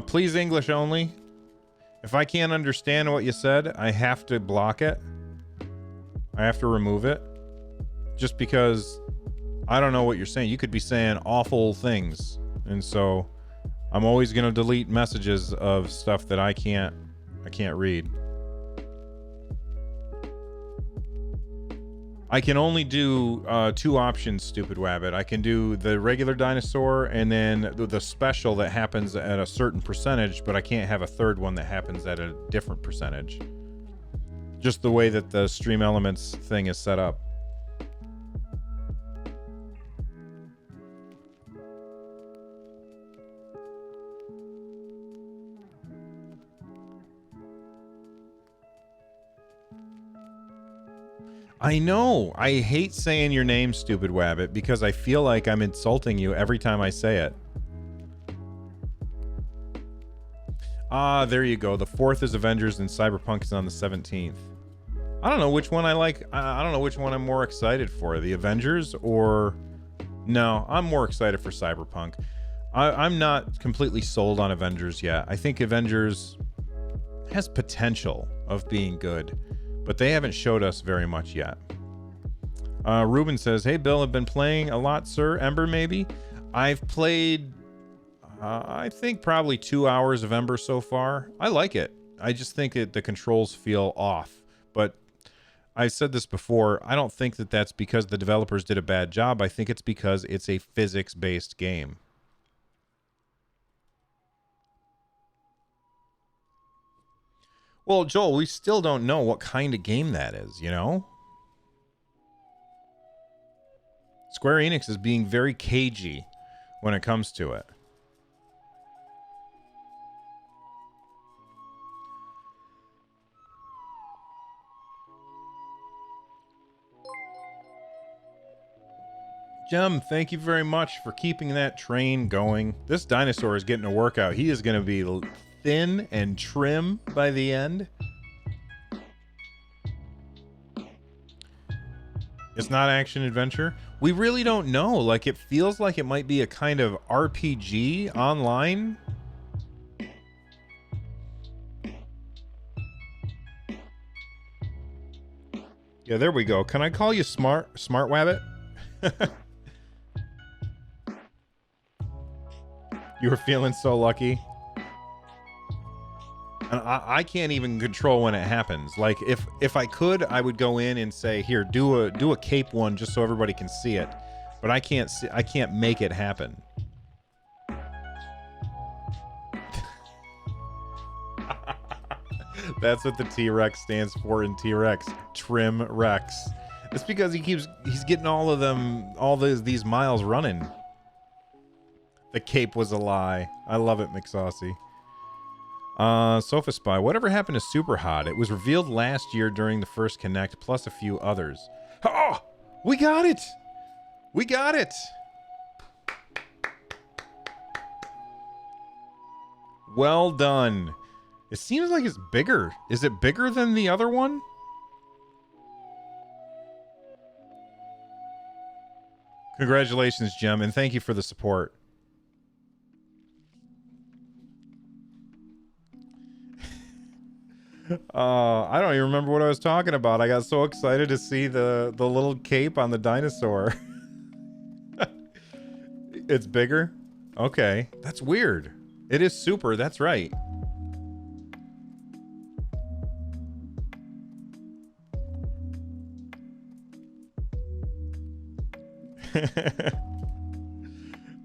Please English only. If I can't understand what you said, I have to block it. I have to remove it. Just because I don't know what you're saying. You could be saying awful things. And so I'm always going to delete messages of stuff that I can't read. I can only do 2 options, Stupid Wabbit. I can do the regular dinosaur and then the special that happens at a certain percentage, but I can't have a third one that happens at a different percentage. Just the way that the Stream Elements thing is set up. I know. I hate saying your name, Stupid Wabbit, because I feel like I'm insulting you every time I say it. Ah, there you go. The 4th is Avengers and Cyberpunk is on the 17th. I don't know which one I like. I don't know which one I'm more excited for. The Avengers or... No, I'm more excited for Cyberpunk. I'm not completely sold on Avengers yet. I think Avengers has potential of being good, but they haven't showed us very much yet. Ruben says, hey, Bill, I've been playing a lot, sir. Ember, maybe? I've played, I think, probably 2 hours of Ember so far. I like it. I just think the controls feel off. But I said this before. I don't think that that's because the developers did a bad job. I think it's because it's a physics-based game. Well, Joel, we still don't know what kind of game that is, you know? Square Enix is being very cagey when it comes to it. Jem, thank you very much for keeping that train going. This dinosaur is getting a workout. He is going to be thin and trim by the end. It's not action adventure. We really don't know. Like, it feels like it might be a kind of RPG online. Yeah, there we go. Can I call you Smart Wabbit? You were feeling so lucky. And I can't even control when it happens. Like, if I could, I would go in and say, here, do a cape one just so everybody can see it. But I can't make it happen. That's what the T-Rex stands for in T-Rex. Trim Rex. It's because he's getting all these miles running. The cape was a lie. I love it, McSaucy. Sofa Spy. Whatever happened to Super Hot? It was revealed last year during the first Connect, plus a few others. Oh! We got it! We got it! Well done. It seems like it's bigger. Is it bigger than the other one? Congratulations, Jem, and thank you for the support. I don't even remember what I was talking about. I got so excited to see the little cape on the dinosaur. It's bigger? Okay. That's weird. It is super, that's right.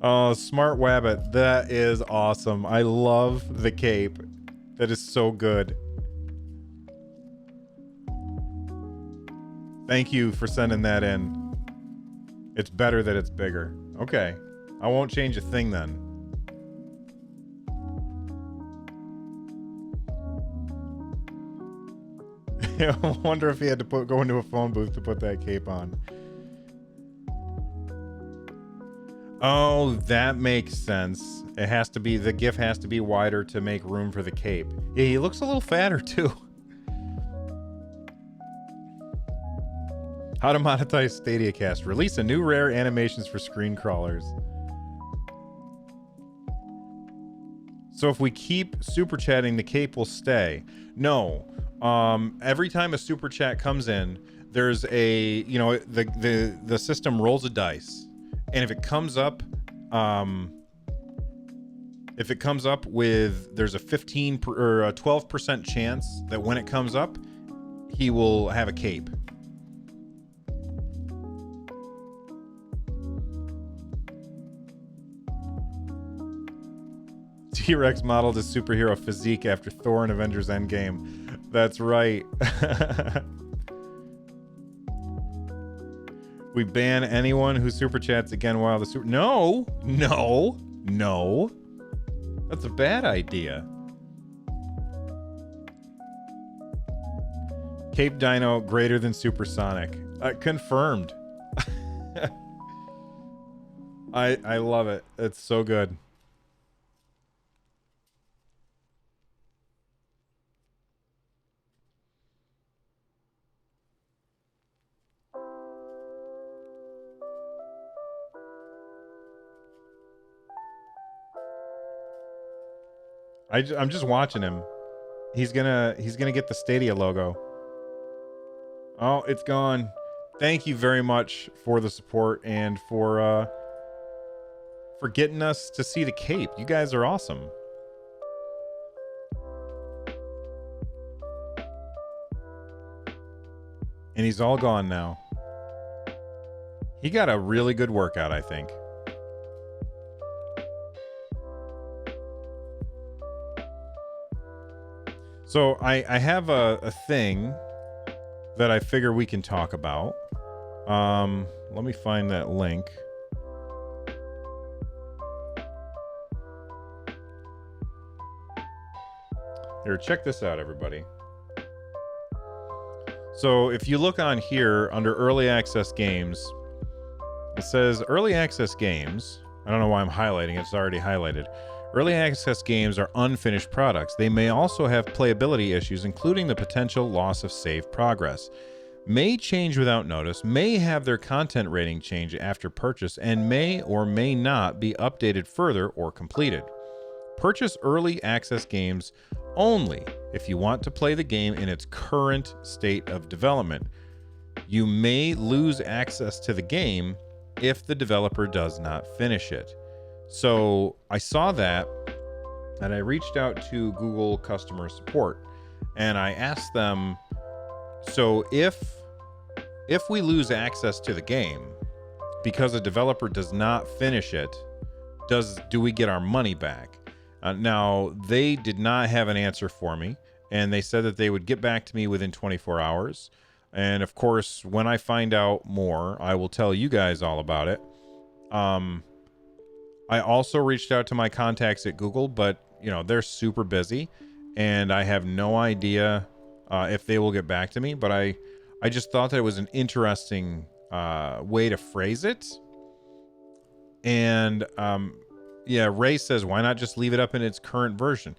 Oh, Smart Wabbit. That is awesome. I love the cape. That is so good. Thank you for sending that in. It's better that it's bigger. Okay. I won't change a thing then. I wonder if he had to go into a phone booth to put that cape on. Oh, that makes sense. It has to be, the GIF has to be wider to make room for the cape. Yeah, he looks a little fatter too. How to monetize Stadia Cast. Release a new rare animations for screen crawlers. So if we keep super chatting, the cape will stay. No. Every time a super chat comes in, there's a, you know, the system rolls a dice. And if it comes up, with, there's a 15 or a 12% chance that when it comes up, he will have a cape. T-Rex modeled his superhero physique after Thor in Avengers Endgame. That's right. We ban anyone who super chats again while the super... No! That's a bad idea. Cape Dino greater than Supersonic. Confirmed. I love it. It's so good. I'm just watching him. He's gonna get the Stadia logo. Oh, it's gone. Thank you very much for the support and for getting us to see the cape. You guys are awesome. And he's all gone now. He got a really good workout, I think. So I have a thing that I figure we can talk about. Let me find that link. Here, check this out, everybody. So if you look on here under early access games, it says early access games. I don't know why I'm highlighting it. It's already highlighted. Early access games are unfinished products. They may also have playability issues, including the potential loss of save progress. May change without notice, may have their content rating change after purchase, and may or may not be updated further or completed. Purchase early access games only if you want to play the game in its current state of development. You may lose access to the game if the developer does not finish it. So I saw that, and I reached out to Google customer support, and I asked them, so if we lose access to the game because a developer does not finish it, do we get our money back? Now, they did not have an answer for me, and they said that they would get back to me within 24 hours. And of course, when I find out more, I will tell you guys all about it. I also reached out to my contacts at Google, but you know, they're super busy, and I have no idea if they will get back to me. But I just thought that it was an interesting way to phrase it. And yeah, Ray says, why not just leave it up in its current version?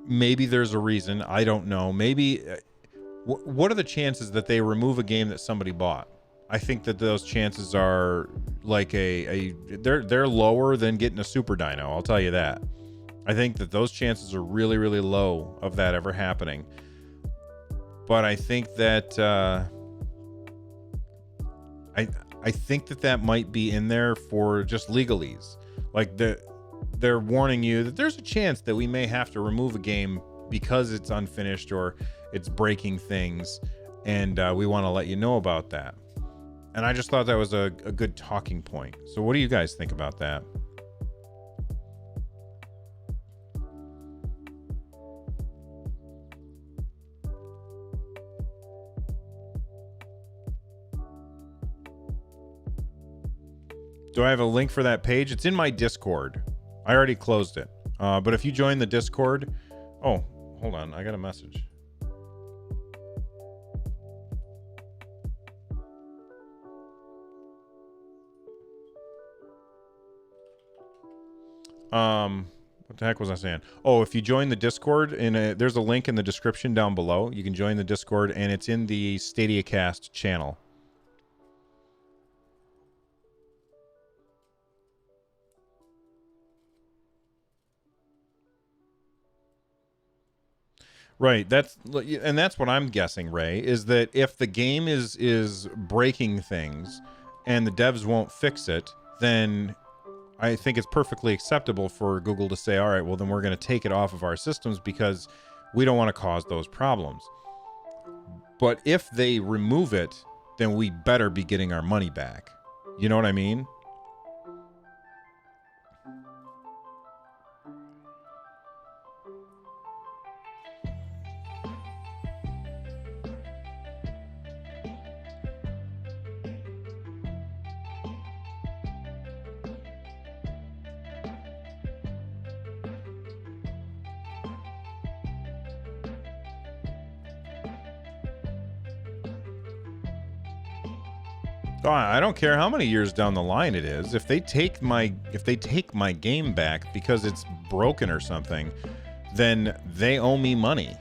Maybe there's a reason. I don't know. Maybe what are the chances that they remove a game that somebody bought? I think that those chances are like they're lower than getting a Super Dino. I'll tell you that. I think that those chances are really, really low of that ever happening. But I think that I think that might be in there for just legalese. Like they're warning you that there's a chance that we may have to remove a game because it's unfinished or it's breaking things, and we want to let you know about that. And I just thought that was a good talking point. So what do you guys think about that? Do I have a link for that page? It's in my Discord. I already closed it. But if you join the Discord... Oh, hold on. I got a message. What the heck was I saying? Oh, if you join the Discord, there's a link in the description down below. You can join the Discord, and it's in the Stadia Cast channel. Right, that's what I'm guessing, Ray, is that if the game is breaking things and the devs won't fix it, then I think it's perfectly acceptable for Google to say, all right, well, then we're going to take it off of our systems because we don't want to cause those problems. But if they remove it, then we better be getting our money back. You know what I mean? I don't care how many years down the line it is. If they take my game back because it's broken or something, then they owe me money.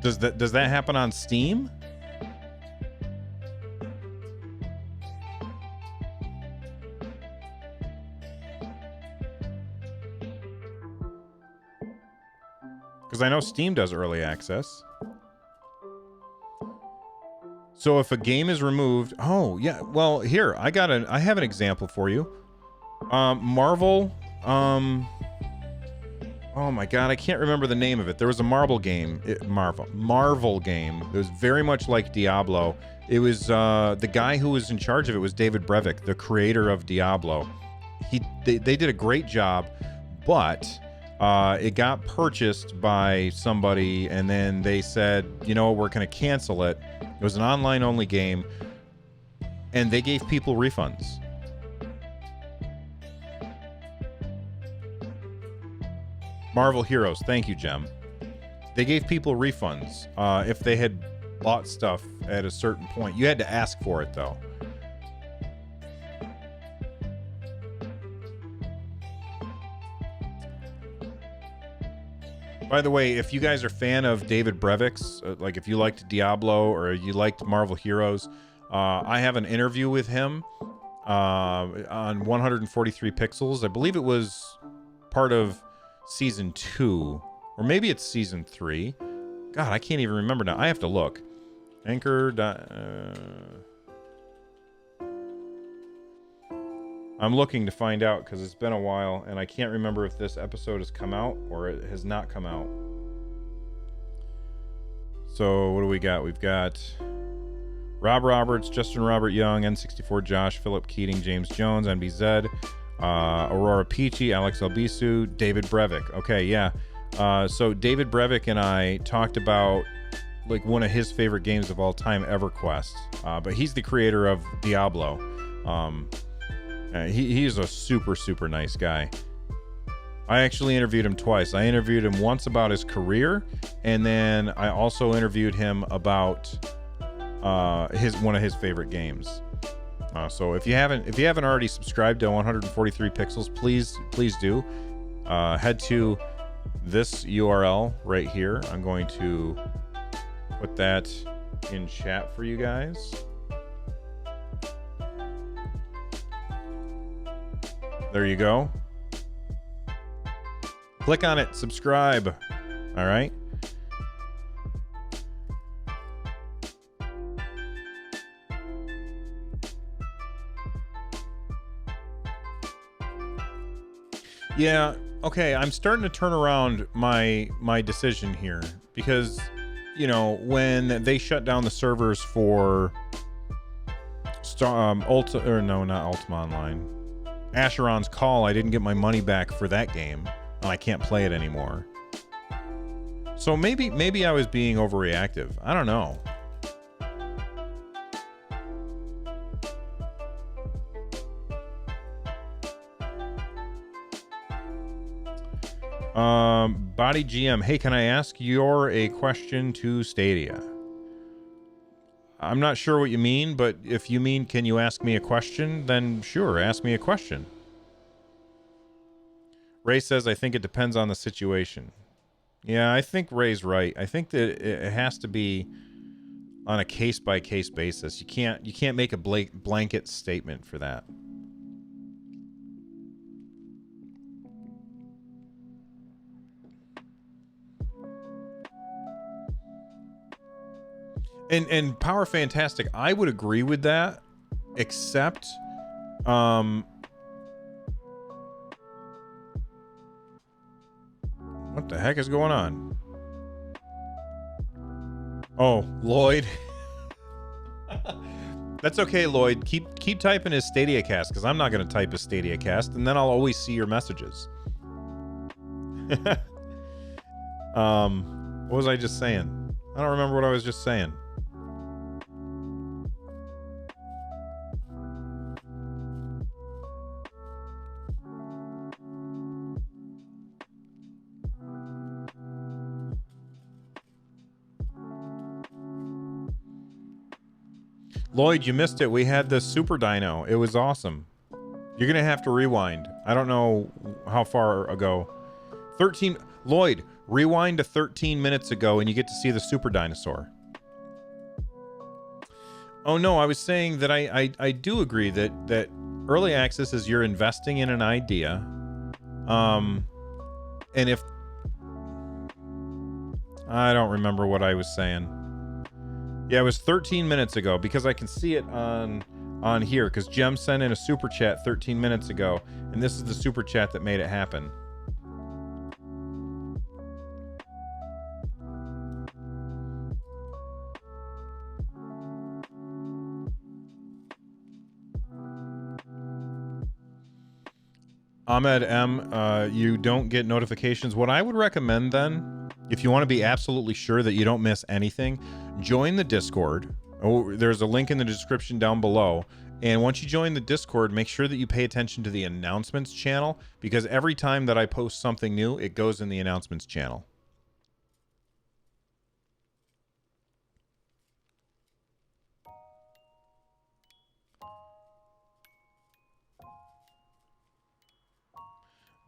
Does that happen on Steam? Because I know Steam does early access. So if a game is removed, oh yeah, well here I have an example for you. Marvel. Oh my god, I can't remember the name of it. There was a Marvel game. Marvel game. It was very much like Diablo. It was the guy who was in charge of it was David Brevik, the creator of Diablo. They did a great job, but it got purchased by somebody, and then they said, you know, we're going to cancel it. It was an online-only game, and they gave people refunds. Marvel Heroes. Thank you, Jem. They gave people refunds if they had bought stuff at a certain point. You had to ask for it, though. By the way, if you guys are a fan of David Brevik's, like if you liked Diablo or you liked Marvel Heroes, I have an interview with him on 143 Pixels. I believe it was part of season 2, or maybe it's season 3. God, I can't even remember now. I have to look. Anchor. I'm looking to find out because it's been a while and I can't remember if this episode has come out or it has not come out. So what do we got? We've got Rob Roberts, Justin Robert Young, N64 Josh, Philip Keating, James Jones, NBZ, Aurora Peachy, Alex Albisu, David Brevik. Okay, yeah. So David Brevik and I talked about like one of his favorite games of all time, EverQuest. But he's the creator of Diablo. He's a super, super nice guy. I actually interviewed him twice. I interviewed him once about his career, and then I also interviewed him about one of his favorite games. So if you haven't already subscribed to 143 Pixels, please do. Head to this URL right here. I'm going to put that in chat for you guys. There you go. Click on it, subscribe. All right. Yeah, okay, I'm starting to turn around my decision here because, you know, when they shut down the servers for not Ultima Online, Asheron's Call, I didn't get my money back for that game, and I can't play it anymore. So maybe I was being overreactive. I don't know. Body GM, hey, can I ask a question to Stadia? I'm not sure what you mean, but if you mean, can you ask me a question? Then sure, ask me a question. Ray says, I think it depends on the situation. Yeah, I think Ray's right. I think that it has to be on a case-by-case basis. You can't make a blanket statement for that. And Power Fantastic, I would agree with that, except what the heck is going on? Oh, Lloyd. That's okay, Lloyd. Keep typing his Stadia cast, because I'm not going to type his Stadia cast, and then I'll always see your messages. What was I just saying? I don't remember what I was just saying. Lloyd, you missed it. We had the Super Dino. It was awesome. You're going to have to rewind. I don't know how far ago. 13... Lloyd, rewind to 13 minutes ago and you get to see the Super Dinosaur. Oh, no, I was saying that I do agree that early access is you're investing in an idea. And if... I don't remember what I was saying. Yeah, it was 13 minutes ago because I can see it on on here, because Jem sent in a super chat 13 minutes ago, and this is the super chat that made it happen. Ahmed M, you don't get notifications. What I would recommend then, if you want to be absolutely sure that you don't miss anything, join the Discord. Oh, there's a link in the description down below. And once you join the Discord, make sure that you pay attention to the announcements channel, because every time that I post something new, it goes in the announcements channel.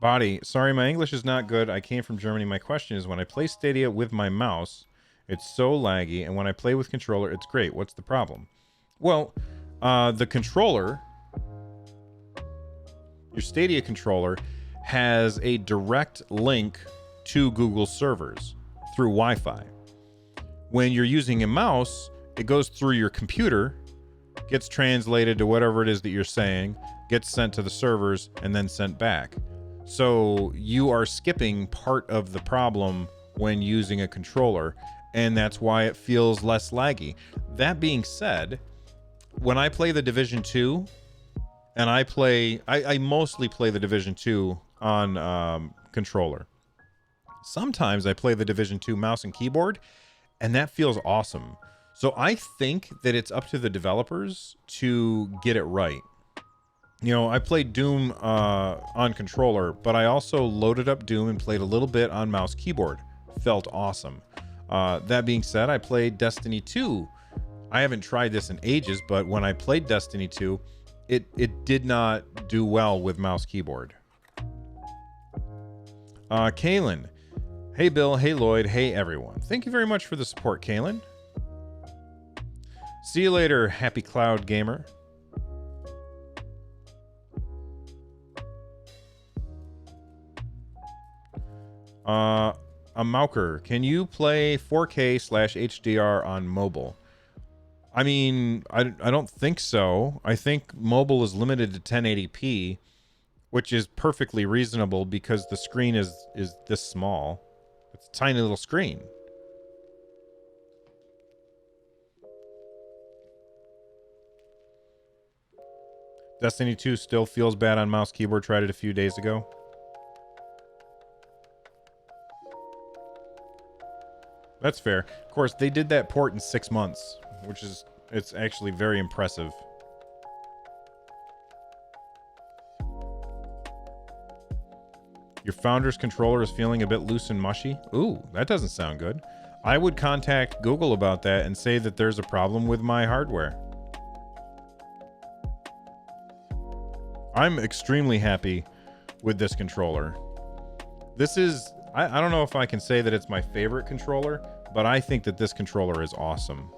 Body, sorry, my English is not good. I came from Germany. My question is, when I play Stadia with my mouse, it's so laggy, and when I play with controller, it's great. What's the problem? Well, the controller, your Stadia controller, has a direct link to Google servers through Wi-Fi. When you're using a mouse, it goes through your computer, gets translated to whatever it is that you're saying, gets sent to the servers, and then sent back. So you are skipping part of the problem when using a controller, and that's why it feels less laggy. That being said, when I play the Division 2, and I mostly play the Division 2 on controller. Sometimes I play the Division 2 mouse and keyboard, and that feels awesome. So I think that it's up to the developers to get it right. You know, I played Doom on controller, but I also loaded up Doom and played a little bit on mouse keyboard. Felt awesome. That being said, I played Destiny 2. I haven't tried this in ages, but when I played Destiny 2, it did not do well with mouse keyboard. Kaylin. Hey Bill, hey Lloyd, hey everyone. Thank you very much for the support, Kaylin. See you later, Happy Cloud Gamer. A Mauker, can you play 4K/HDR on mobile? I mean, I don't think so. I think mobile is limited to 1080p, which is perfectly reasonable because the screen is this small. It's a tiny little screen. Destiny 2 still feels bad on mouse keyboard. Tried it a few days ago. That's fair. Of course, they did that port in 6 months, which is, it's actually very impressive. Your founder's controller is feeling a bit loose and mushy. Ooh, that doesn't sound good. I would contact Google about that and say that there's a problem with my hardware. I'm extremely happy with this controller. This is, I don't know if I can say that it's my favorite controller, but I think that this controller is awesome.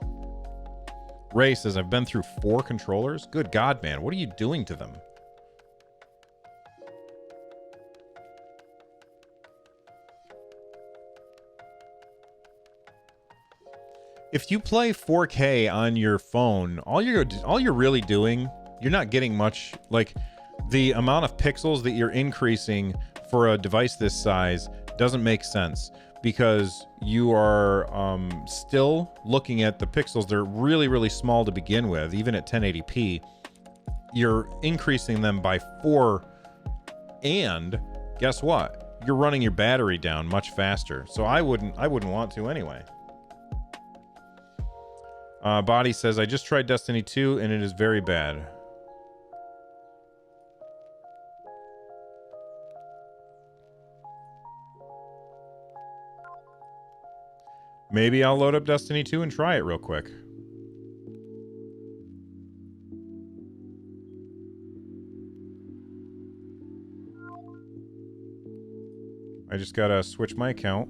Ray says, I've been through 4 controllers. Good God, man. What are you doing to them? If you play 4K on your phone, all you're really doing, you're not getting much, like the amount of pixels that you're increasing for a device this size doesn't make sense, because you are still looking at the pixels. They're really, really small to begin with, even at 1080p. You're increasing them by 4, and guess what? You're running your battery down much faster. So I wouldn't want to anyway. Body says, I just tried Destiny 2 and it is very bad. Maybe I'll load up Destiny 2 and try it real quick. I just gotta switch my account.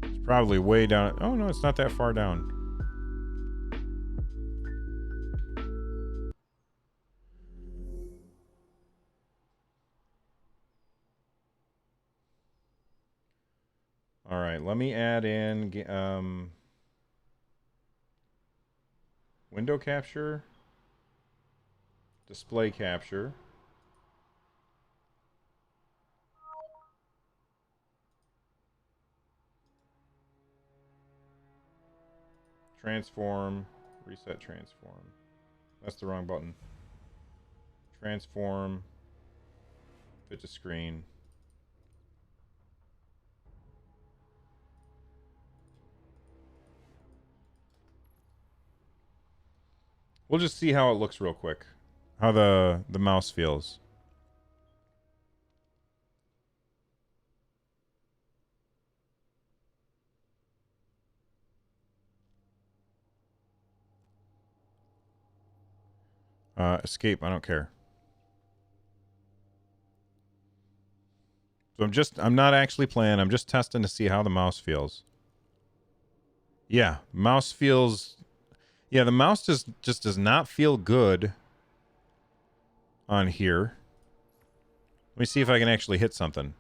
It's probably way down. Oh no, it's not that far down. All right, let me add in window capture, display capture. Transform, reset transform. That's the wrong button. Transform, fit to screen. We'll just see how it looks real quick. How the mouse feels. Escape, I don't care. So I'm not actually playing, I'm just testing to see how the mouse feels. Yeah, mouse feels... Yeah, the mouse just does not feel good on here. Let me see if I can actually hit something.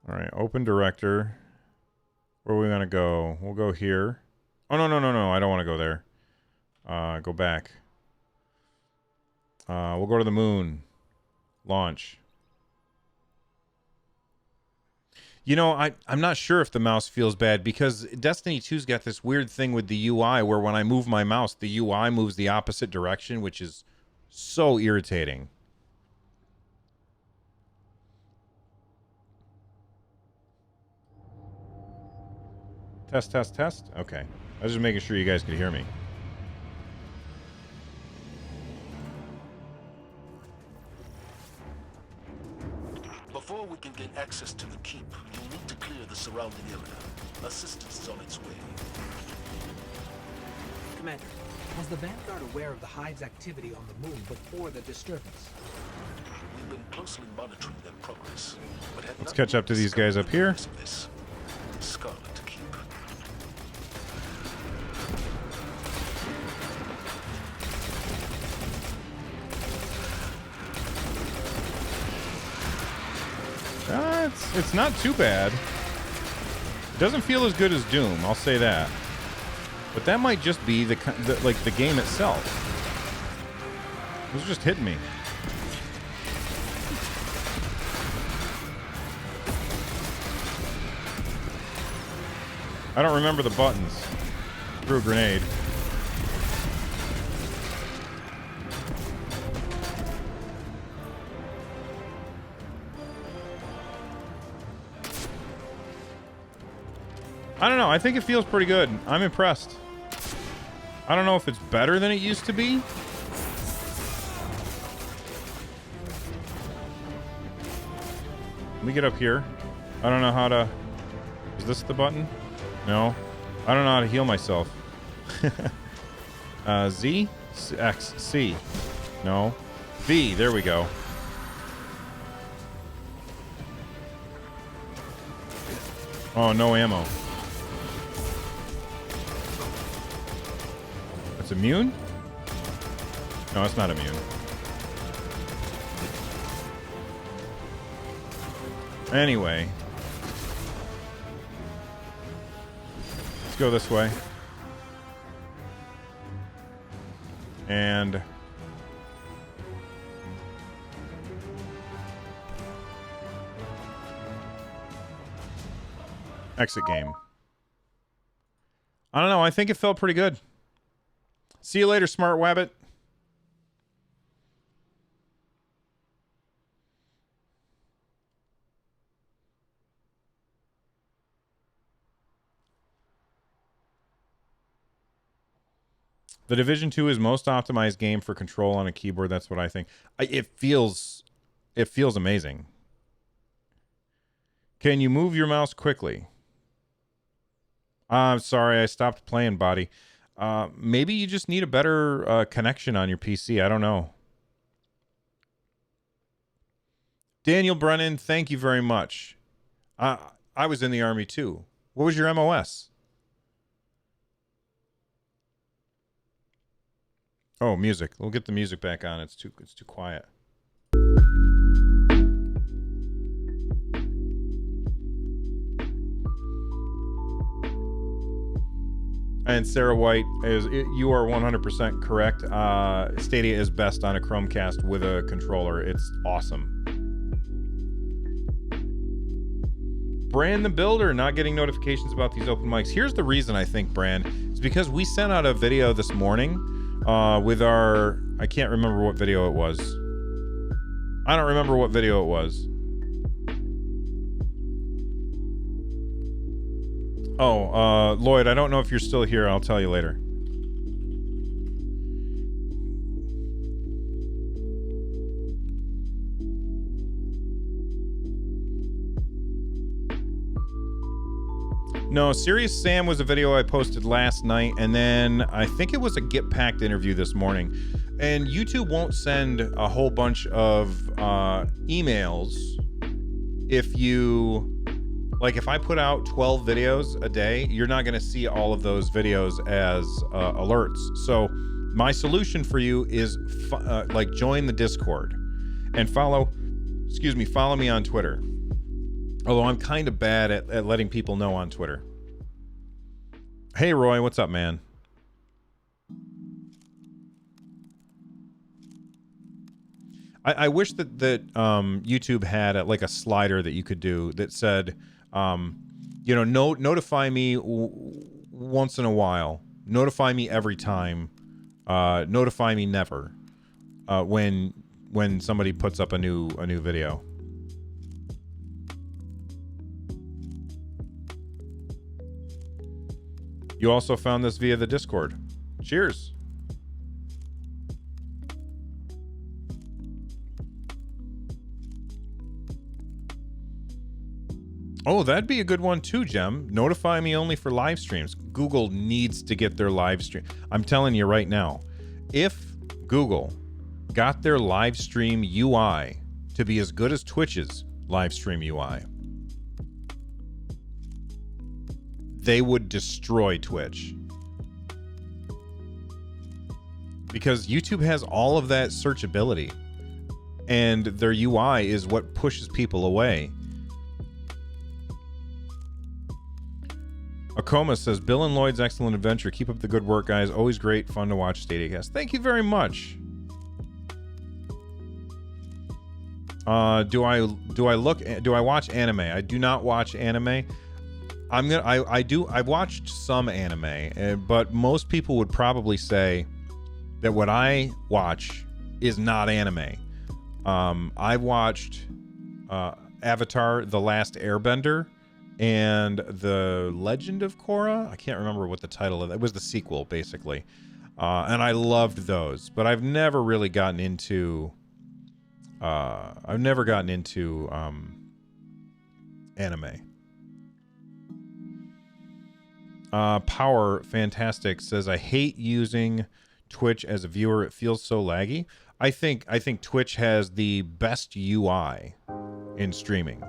All right, open director. Where are we gonna go? We'll go here. Oh, no. I don't want to go there. Go back. We'll go to the moon. Launch. You know, I'm not sure if the mouse feels bad because Destiny 2's got this weird thing with the UI where when I move my mouse, the UI moves the opposite direction, which is so irritating. Test. Okay. I was just making sure you guys could hear me. Before we can get access to the keep, you'll need to clear the surrounding area. Assistance is on its way. Commander, was the Vanguard aware of the Hive's activity on the moon before the disturbance? We've been closely monitoring their progress, but let's catch up to these guys up here. Scarlet to keep. It's not too bad. It doesn't feel as good as Doom, I'll say that. But that might just be the game itself. It was just hitting me. I don't remember the buttons. Threw a grenade. I don't know. I think it feels pretty good. I'm impressed. I don't know if it's better than it used to be. Let me get up here. I don't know how to... Is this the button? No. I don't know how to heal myself. Z? X. C. No. V. There we go. Oh, no ammo. It's immune? No, it's not immune. Anyway. Let's go this way. And... exit game. I don't know. I think it felt pretty good. See you later, Smart Wabbit. The Division 2 is most optimized game for control on a keyboard. That's what I think. It feels amazing. Can you move your mouse quickly? I'm sorry, I stopped playing, Body. Maybe you just need a better connection on your PC. I don't know. Daniel Brennan, thank you very much. I was in the Army too. What was your MOS? Oh, music. We'll get the music back on. It's too quiet. And Sarah White, you are 100% correct. Stadia is best on a Chromecast with a controller. It's awesome. Bran the Builder, not getting notifications about these open mics. Here's the reason, I think, Bran. It's because we sent out a video this morning with our... I can't remember what video it was. I don't remember what video it was. Oh, Lloyd, I don't know if you're still here. I'll tell you later. No, Serious Sam was a video I posted last night, and then I think it was a Get Packed interview this morning. And YouTube won't send a whole bunch of emails if you... Like, if I put out 12 videos a day, you're not going to see all of those videos as alerts. So my solution for you is like join the Discord and follow me on Twitter. Although I'm kind of bad at letting people know on Twitter. Hey, Roy, what's up, man? I wish that YouTube had like a slider that you could do that said... notify me once in a while. Notify me every time. Notify me never. When somebody puts up a new video. You also found this via the Discord. Cheers. Oh, that'd be a good one too, Jem. Notify me only for live streams. Google needs to get their live stream. I'm telling you right now, if Google got their live stream UI to be as good as Twitch's live stream UI, they would destroy Twitch. Because YouTube has all of that searchability, and their UI is what pushes people away. Akoma says, Bill and Lloyd's excellent adventure. Keep up the good work, guys. Always great fun to watch StadiaCast. Thank you very much. Do I watch anime? I do not watch anime. I've watched some anime, but most people would probably say that what I watch is not anime. I've watched Avatar: The Last Airbender and The Legend of Korra. I can't remember what the title of it was. The sequel, basically. And I loved those, but I've never really gotten into anime. Power Fantastic says, I hate using Twitch as a viewer. It feels so laggy. I think Twitch has the best UI in streaming.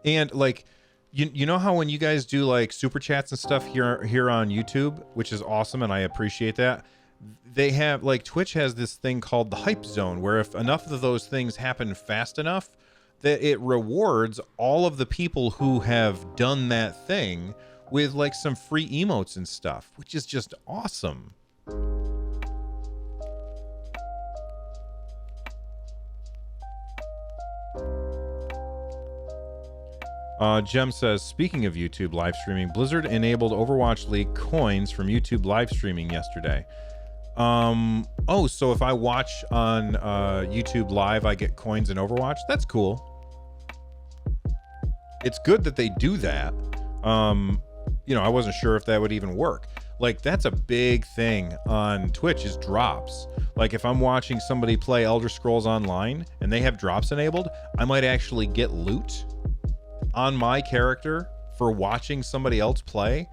And like, you know how when you guys do like super chats and stuff here on YouTube, which is awesome, and I appreciate that. They have, like, Twitch has this thing called the hype zone, where if enough of those things happen fast enough, that it rewards all of the people who have done that thing with like some free emotes and stuff, which is just awesome. Jem says, speaking of YouTube live streaming, Blizzard enabled Overwatch League coins from YouTube live streaming yesterday. So if I watch on YouTube live, I get coins in Overwatch? That's cool. It's good that they do that. I wasn't sure if that would even work. Like, that's a big thing on Twitch is drops. Like, if I'm watching somebody play Elder Scrolls Online and they have drops enabled, I might actually get loot on my character for watching somebody else play.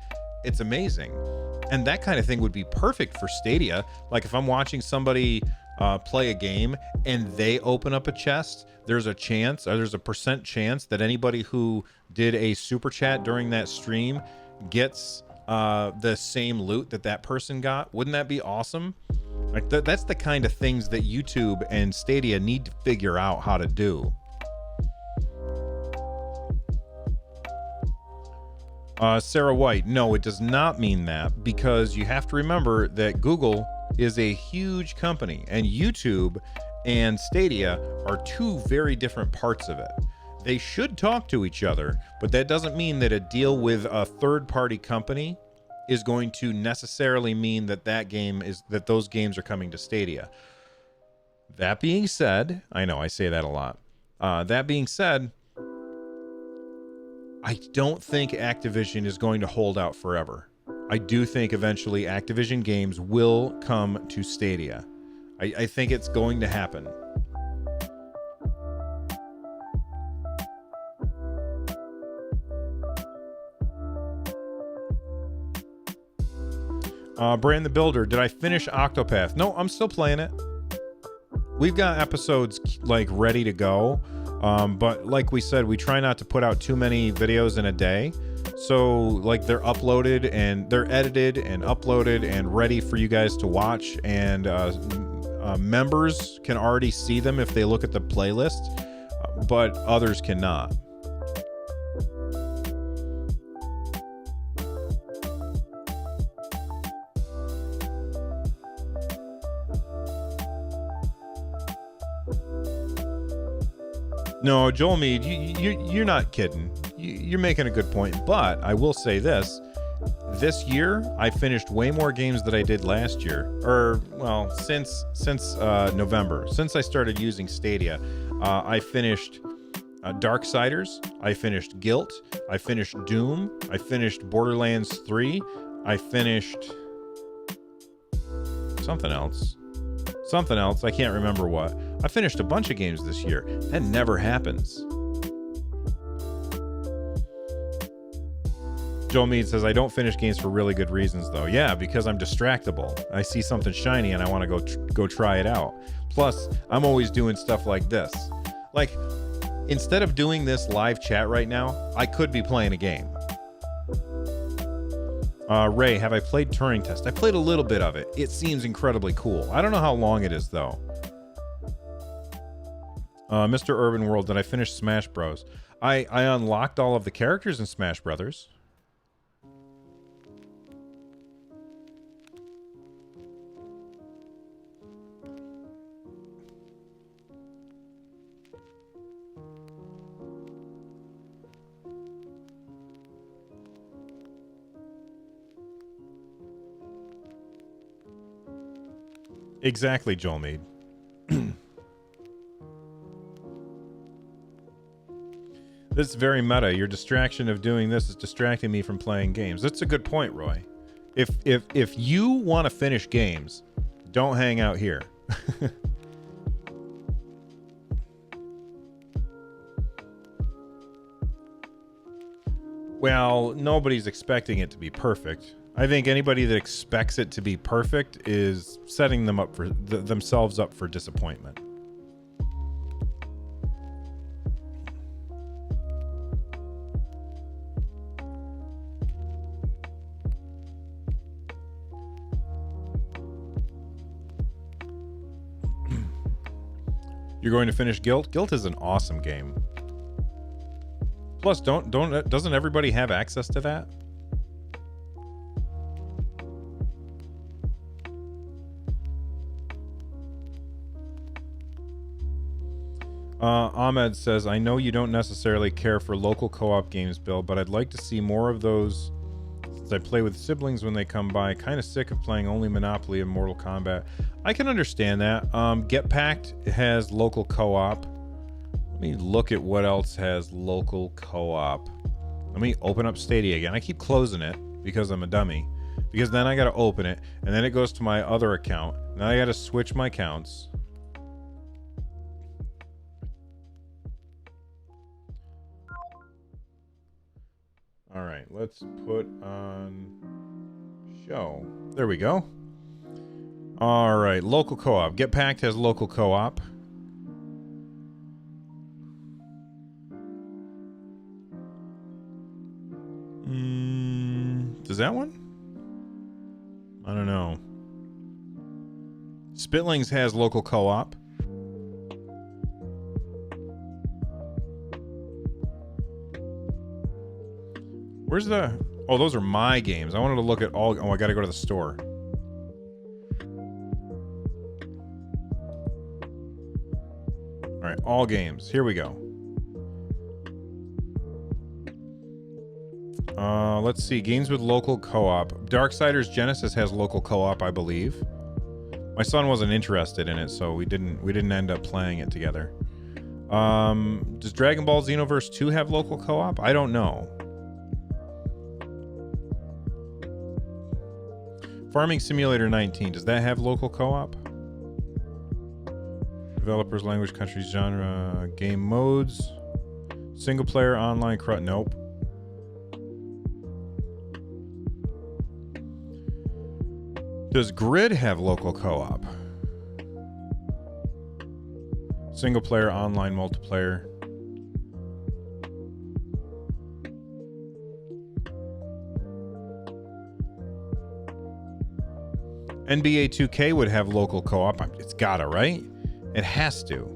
It's amazing. And that kind of thing would be perfect for Stadia. Like, if I'm watching somebody play a game and they open up a chest, there's a chance, or there's a % chance that anybody who did a super chat during that stream gets the same loot that person got. Wouldn't that be awesome? Like that's the kind of things that YouTube and Stadia need to figure out how to do. Sarah White, no, it does not mean that, because you have to remember that Google is a huge company and YouTube and Stadia are two very different parts of it. They should talk to each other, but that doesn't mean that a deal with a third-party company is going to necessarily mean that those games are coming to Stadia. That being said, I know I say that a lot. That being said, I don't think Activision is going to hold out forever. I do think eventually Activision games will come to Stadia. I think it's going to happen. Brand the Builder, did I finish Octopath? No, I'm still playing it. We've got episodes like ready to go. But like we said, we try not to put out too many videos in a day. So like they're uploaded and they're edited and uploaded and ready for you guys to watch. And members can already see them if they look at the playlist, but others cannot. No, Joel Mead, you're not kidding. You're making a good point. But I will say this. This year, I finished way more games than I did last year. Or, well, since November. Since I started using Stadia, I finished Darksiders. I finished Guilt. I finished Doom. I finished Borderlands 3. I finished something else. I can't remember what. I finished a bunch of games this year. That never happens. Joel Mead says, I don't finish games for really good reasons, though. Yeah, because I'm distractible. I see something shiny and I want to go try it out. Plus, I'm always doing stuff like this. Like, instead of doing this live chat right now, I could be playing a game. Ray, have I played Turing Test? I played a little bit of it. It seems incredibly cool. I don't know how long it is, though. Mr. Urban World, did I finish Smash Bros? I unlocked all of the characters in Smash Brothers. Exactly, Joel Mead. This is very meta. Your distraction of doing this is distracting me from playing games. That's a good point, Roy. If you want to finish games, don't hang out here. Well, nobody's expecting it to be perfect. I think anybody that expects it to be perfect is setting them up for themselves up for disappointment. You're going to finish Guilt? Guilt is an awesome game. Plus, doesn't everybody have access to that? Ahmed says, I know you don't necessarily care for local co-op games, Bill, but I'd like to see more of those since I play with siblings when they come by. Kind of sick of playing only Monopoly and Mortal Kombat. I can understand that. Get Packed has local co-op. Let me look at what else has local co-op. Let me open up Stadia again. I keep closing it because I'm a dummy. Because then I got to open it, and then it goes to my other account. Now I got to switch my accounts. All right, let's put on show. There we go. All right, local co-op. Get Packed has local co-op. Does that one? I don't know. Spitlings has local co-op. Where's the... Oh, those are my games. I wanted to look at all... Oh, I gotta go to the store. Alright, all games. Here we go. Let's see. Games with local co-op. Darksiders Genesis has local co-op, I believe. My son wasn't interested in it, so we didn't end up playing it together. Does Dragon Ball Xenoverse 2 have local co-op? I don't know. Farming Simulator 19, does that have local co-op? Developers, language, countries, genre, game modes, single player, online, nope. Does Grid have local co-op? Single player, online, multiplayer. NBA 2K would have local co-op. It's gotta, right? It has to.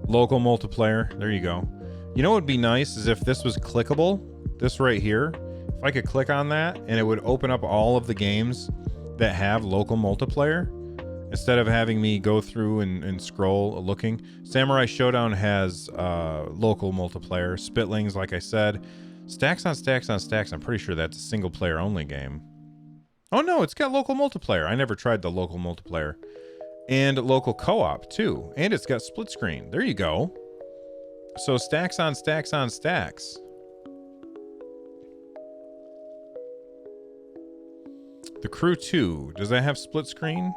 Local multiplayer. There you go. You know what would be nice is if this was clickable. This right here. If I could click on that and it would open up all of the games that have local multiplayer instead of having me go through and scroll looking. Samurai Showdown has local multiplayer. Spitlings, like I said. Stacks on Stacks on Stacks. I'm pretty sure that's a single player only game. Oh no, it's got local multiplayer. I never tried the local multiplayer. And local co-op too. And it's got split screen. There you go. So Stacks on Stacks on Stacks. The Crew 2. Does that have split screen?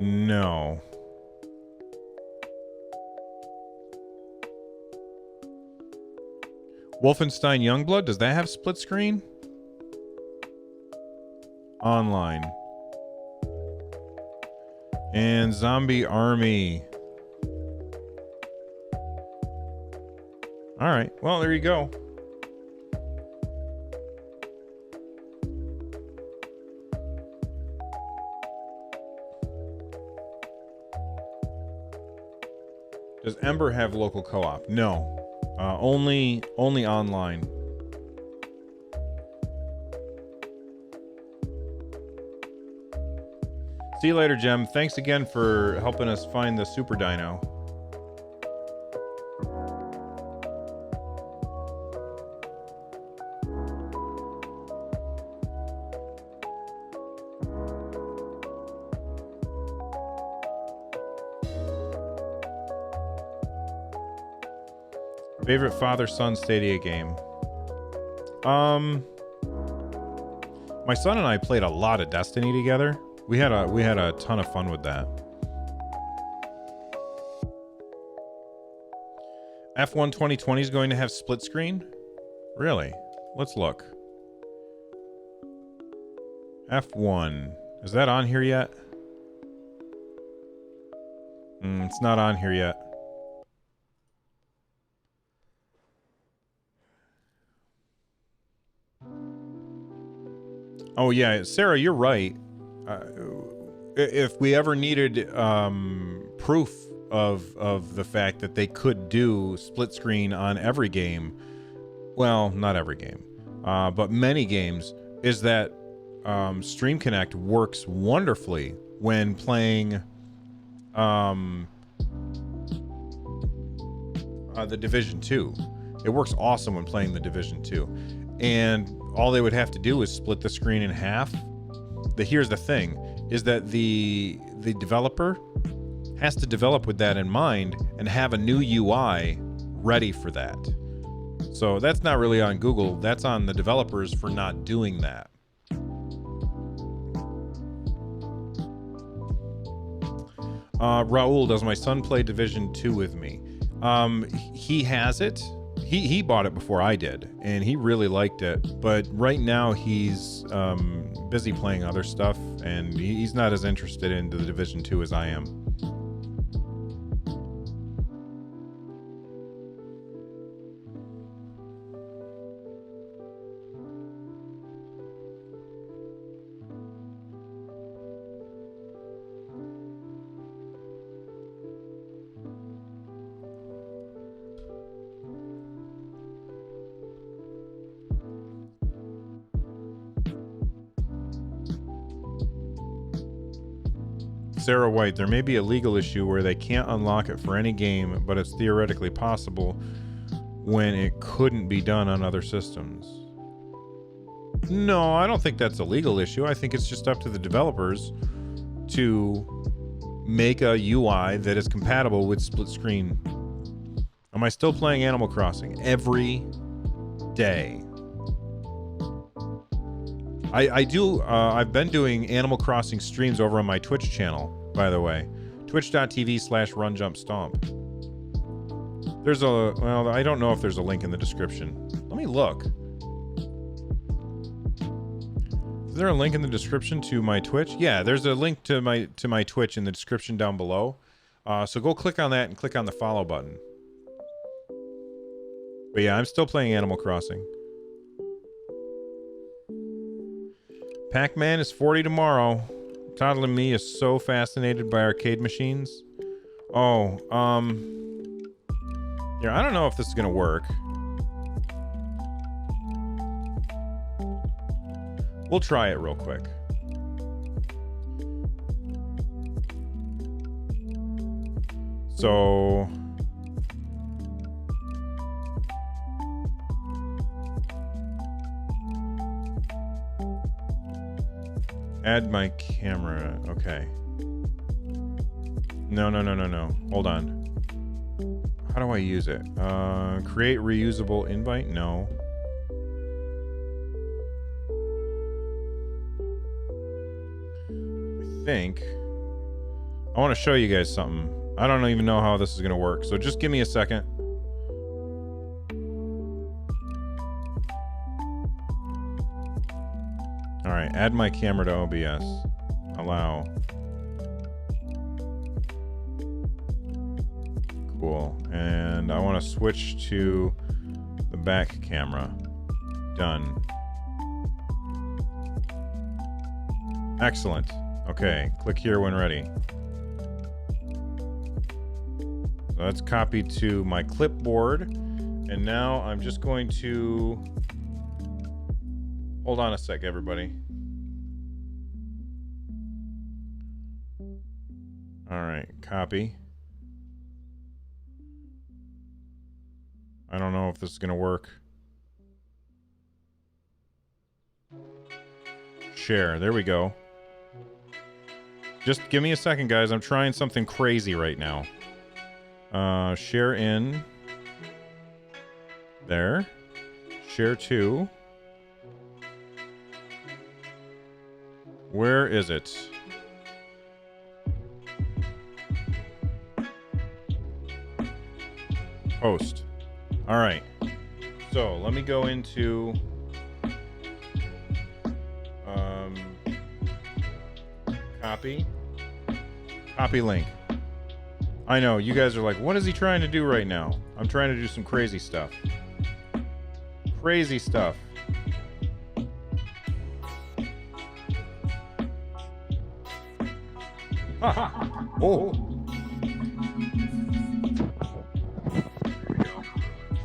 No. Wolfenstein Youngblood, does that have split screen? Online. And Zombie Army. Alright, well, there you go. Does Ember have local co-op? No. Only online. See you later, Jem. Thanks again for helping us find the Super Dino. Favorite father-son Stadia game? My son and I played a lot of Destiny together. We had a ton of fun with that. F1 2020 is going to have split screen? Really? Let's look. F1. Is that on here yet? It's not on here yet. Oh yeah, Sarah, you're right. If we ever needed proof of the fact that they could do split screen on every game, well, not every game, but many games, is that Stream Connect works wonderfully when playing the Division 2. It works awesome when playing the Division 2. And all they would have to do is split the screen in half. Here's the thing, is that the developer has to develop with that in mind and have a new UI ready for that. So that's not really on Google. That's on the developers for not doing that. Raul, does my son play Division 2 with me? He has it. He bought it before I did, and he really liked it. But right now he's busy playing other stuff, and he's not as interested in the Division 2 as I am. Sarah White, there may be a legal issue where they can't unlock it for any game, but it's theoretically possible when it couldn't be done on other systems. No, I don't think that's a legal issue. I think it's just up to the developers to make a UI that is compatible with split screen. Am I still playing Animal Crossing? Every day. I've been doing Animal Crossing streams over on my Twitch channel, by the way. Twitch.tv/RunJumpStomp. There's a, well, I don't know if there's a link in the description. Let me look. Is there a link in the description to my Twitch? Yeah, there's a link to my Twitch in the description down below. So go click on that and click on the follow button. But yeah, I'm still playing Animal Crossing. Pac-Man is 40 tomorrow. Toddler me is so fascinated by arcade machines. Oh, yeah, I don't know if this is gonna work. We'll try it real quick. So... add my camera. Okay. No. Hold on. How do I use it? Create reusable invite? No. I think I want to show you guys something. I don't even know how this is going to work, so just give me a second. Alright, add my camera to OBS. Allow. Cool. And I want to switch to the back camera. Done. Excellent. Okay, click here when ready. So that's copied to my clipboard. And now I'm just going to... hold on a sec, everybody. Alright, copy. I don't know if this is gonna work. Share, there we go. Just give me a second, guys. I'm trying something crazy right now. Share in. There. Share to. Where is it? Post. All right. So let me go into copy link. I know you guys are like, what is he trying to do right now? I'm trying to do some crazy stuff. Crazy stuff. Oh.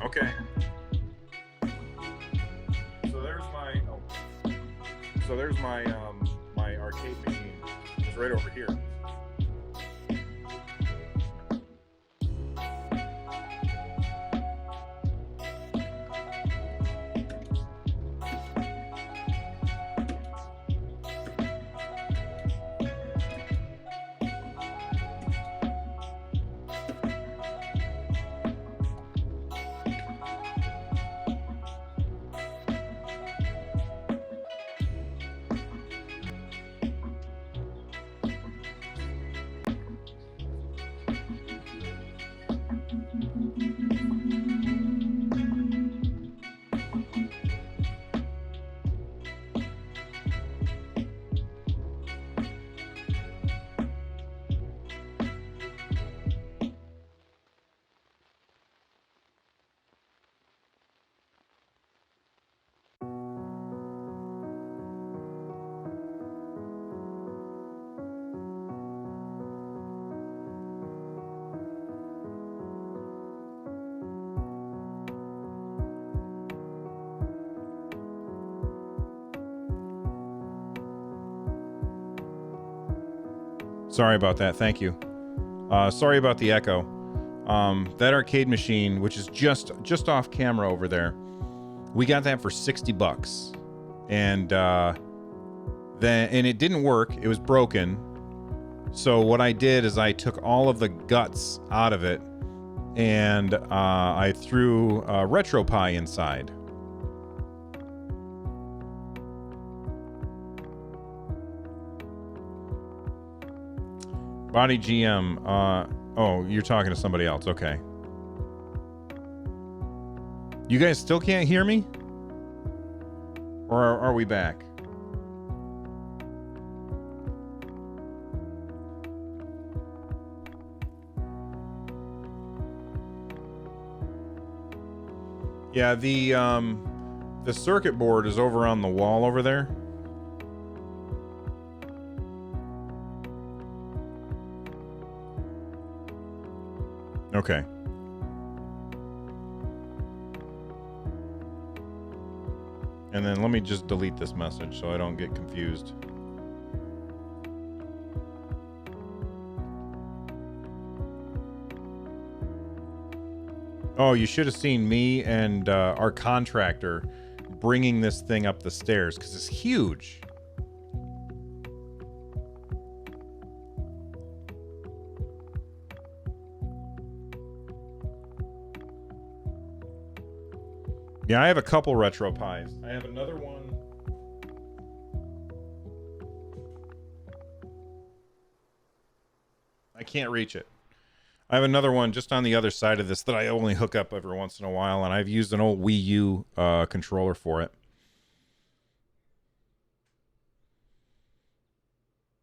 Okay. So there's my my arcade machine. It's right over here. Sorry about that. Thank you. Sorry about the echo. That arcade machine, which is just off camera over there, we got that for $60, and it didn't work. It was broken. So what I did is I took all of the guts out of it, and I threw RetroPie inside. Body GM. Oh, you're talking to somebody else. Okay. You guys still can't hear me? Or are we back? Yeah, the circuit board is over on the wall over there. Okay. And then let me just delete this message so I don't get confused. Oh, you should have seen me and our contractor bringing this thing up the stairs because it's huge. Yeah, I have a couple RetroPies. I have another one. I can't reach it. I have another one just on the other side of this that I only hook up every once in a while, and I've used an old Wii U controller for it.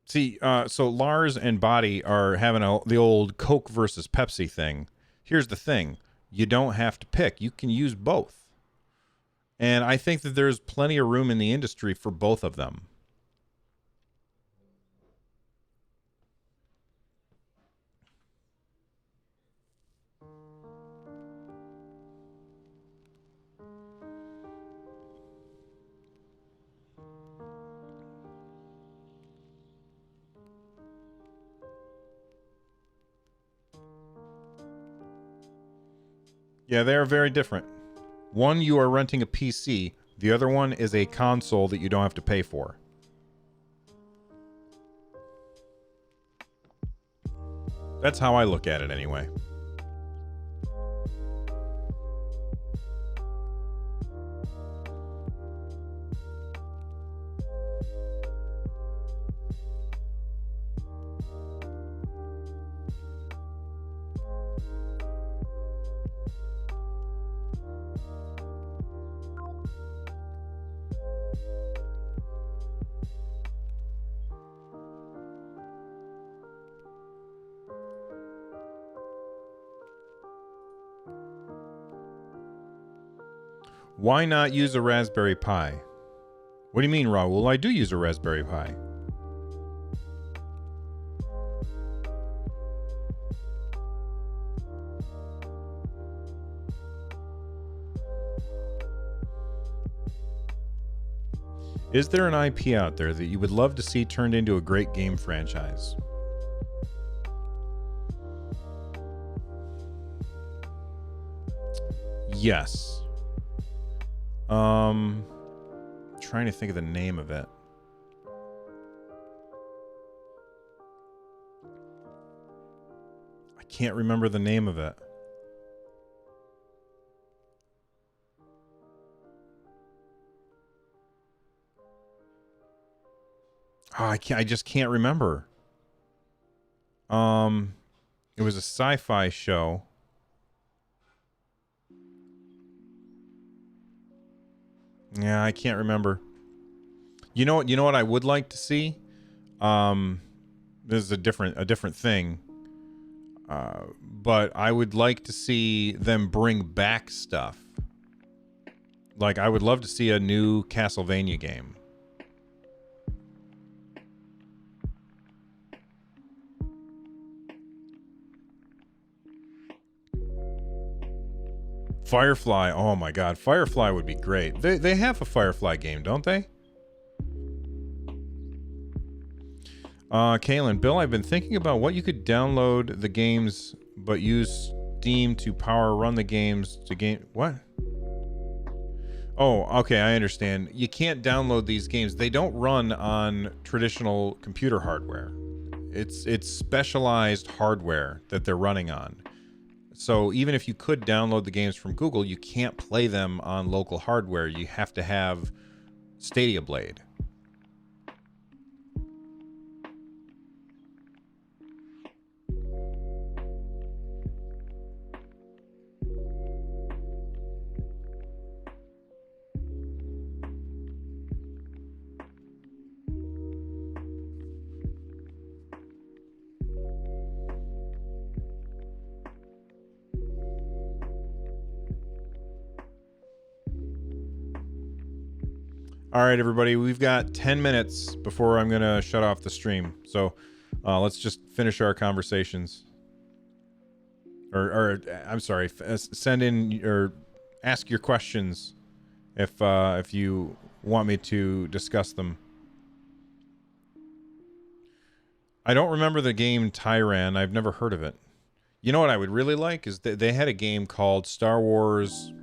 See, so Lars and Body are having the old Coke versus Pepsi thing. Here's the thing. You don't have to pick. You can use both. And I think that there's plenty of room in the industry for both of them. Yeah, they are very different. One, you are renting a PC. The other one is a console that you don't have to pay for. That's how I look at it anyway. Why not use a Raspberry Pi? What do you mean, Raul? I do use a Raspberry Pi. Is there an IP out there that you would love to see turned into a great game franchise? Yes. Trying to think of the name of it. I can't remember the name of it. Oh, I just can't remember. It was a sci-fi show. Yeah, I can't remember. You know what I would like to see? This is a different thing. But I would like to see them bring back stuff. Like, I would love to see a new Castlevania game. Firefly, oh my god, Firefly would be great. They have a Firefly game, don't they? Kaylin, Bill, I've been thinking about what you could download the games, but use Steam to run the games to game. What? Oh, okay, I understand. You can't download these games. They don't run on traditional computer hardware. It's specialized hardware that they're running on. So even if you could download the games from Google, you can't play them on local hardware. You have to have Stadia Blade. All right, everybody, we've got 10 minutes before I'm going to shut off the stream. So let's just finish our conversations. Or I'm sorry, send in or ask your questions if you want me to discuss them. I don't remember the game Tyran. I've never heard of it. You know what I would really like is they had a game called Star Wars...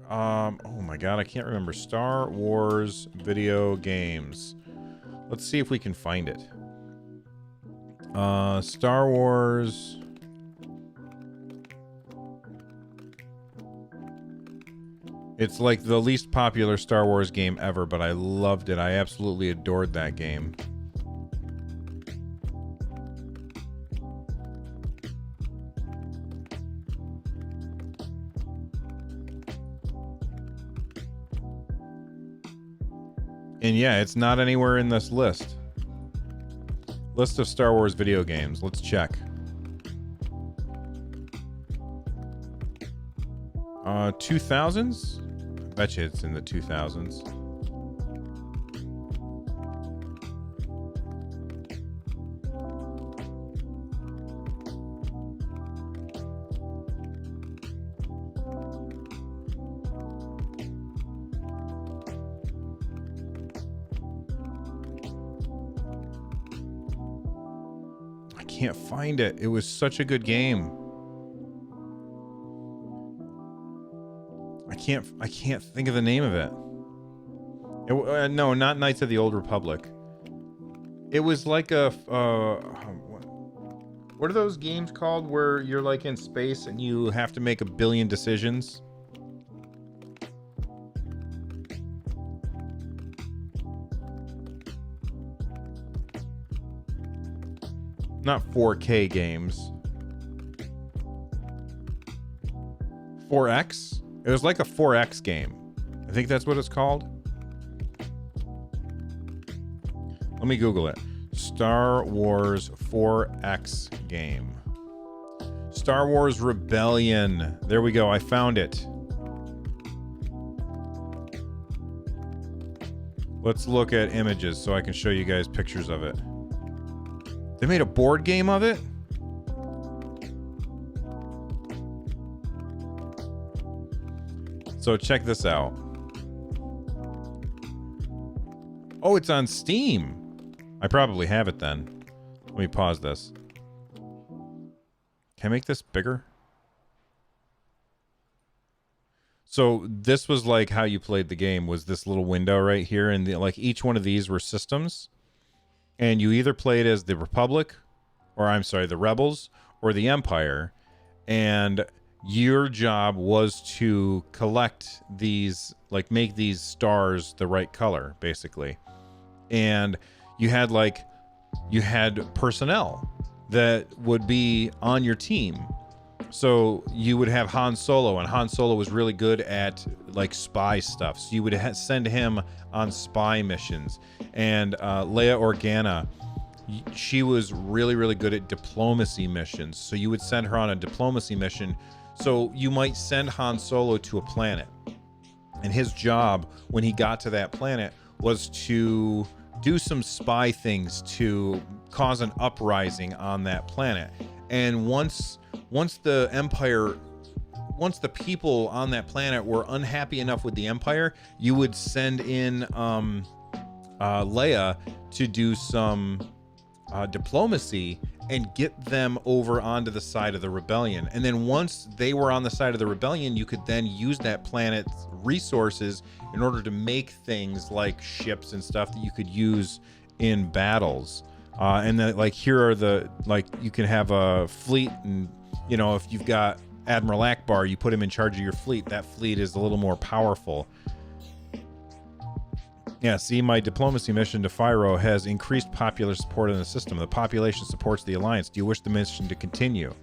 oh my god, I can't remember. Star Wars video games. Let's see if we can find it. Star Wars... It's like the least popular Star Wars game ever, but I loved it. I absolutely adored that game. And yeah, it's not anywhere in this list. List of Star Wars video games. Let's check. 2000s? I bet you it's in the 2000s. I can't find it. It was such a good game. I can't think of the name of it. No, not Knights of the Old Republic. It was like a what are those games called where you're like in space and you have to make a billion decisions? Not 4K games. 4X? It was like a 4X game. I think that's what it's called. Let me Google it. Star Wars 4X game. Star Wars Rebellion. There we go. I found it. Let's look at images so I can show you guys pictures of it. They made a board game of it? So check this out. Oh, it's on Steam. I probably have it then. Let me pause this. Can I make this bigger? So this was like how you played the game, was this little window right here, and like each one of these were systems. And you either played as the Republic, or I'm sorry, the Rebels, or the Empire. And your job was to collect these, like make these stars the right color, basically. And you had personnel that would be on your team. So you would have Han Solo, and Han Solo was really good at like spy stuff. So you would send him on spy missions. And Leia Organa, she was really, really good at diplomacy missions. So you would send her on a diplomacy mission. So you might send Han Solo to a planet. And his job when he got to that planet was to do some spy things to cause an uprising on that planet. And once the Empire, once the people on that planet were unhappy enough with the Empire, you would send in Leia to do some diplomacy and get them over onto the side of the rebellion. And then once they were on the side of the rebellion, you could then use that planet's resources in order to make things like ships and stuff that you could use in battles. And then, like, here are the, like, you can have a fleet, and, you know, if you've got Admiral Akbar, you put him in charge of your fleet. That fleet is a little more powerful. Yeah, see, my diplomacy mission to Fyro has increased popular support in the system. The population supports the Alliance. Do you wish the mission to continue?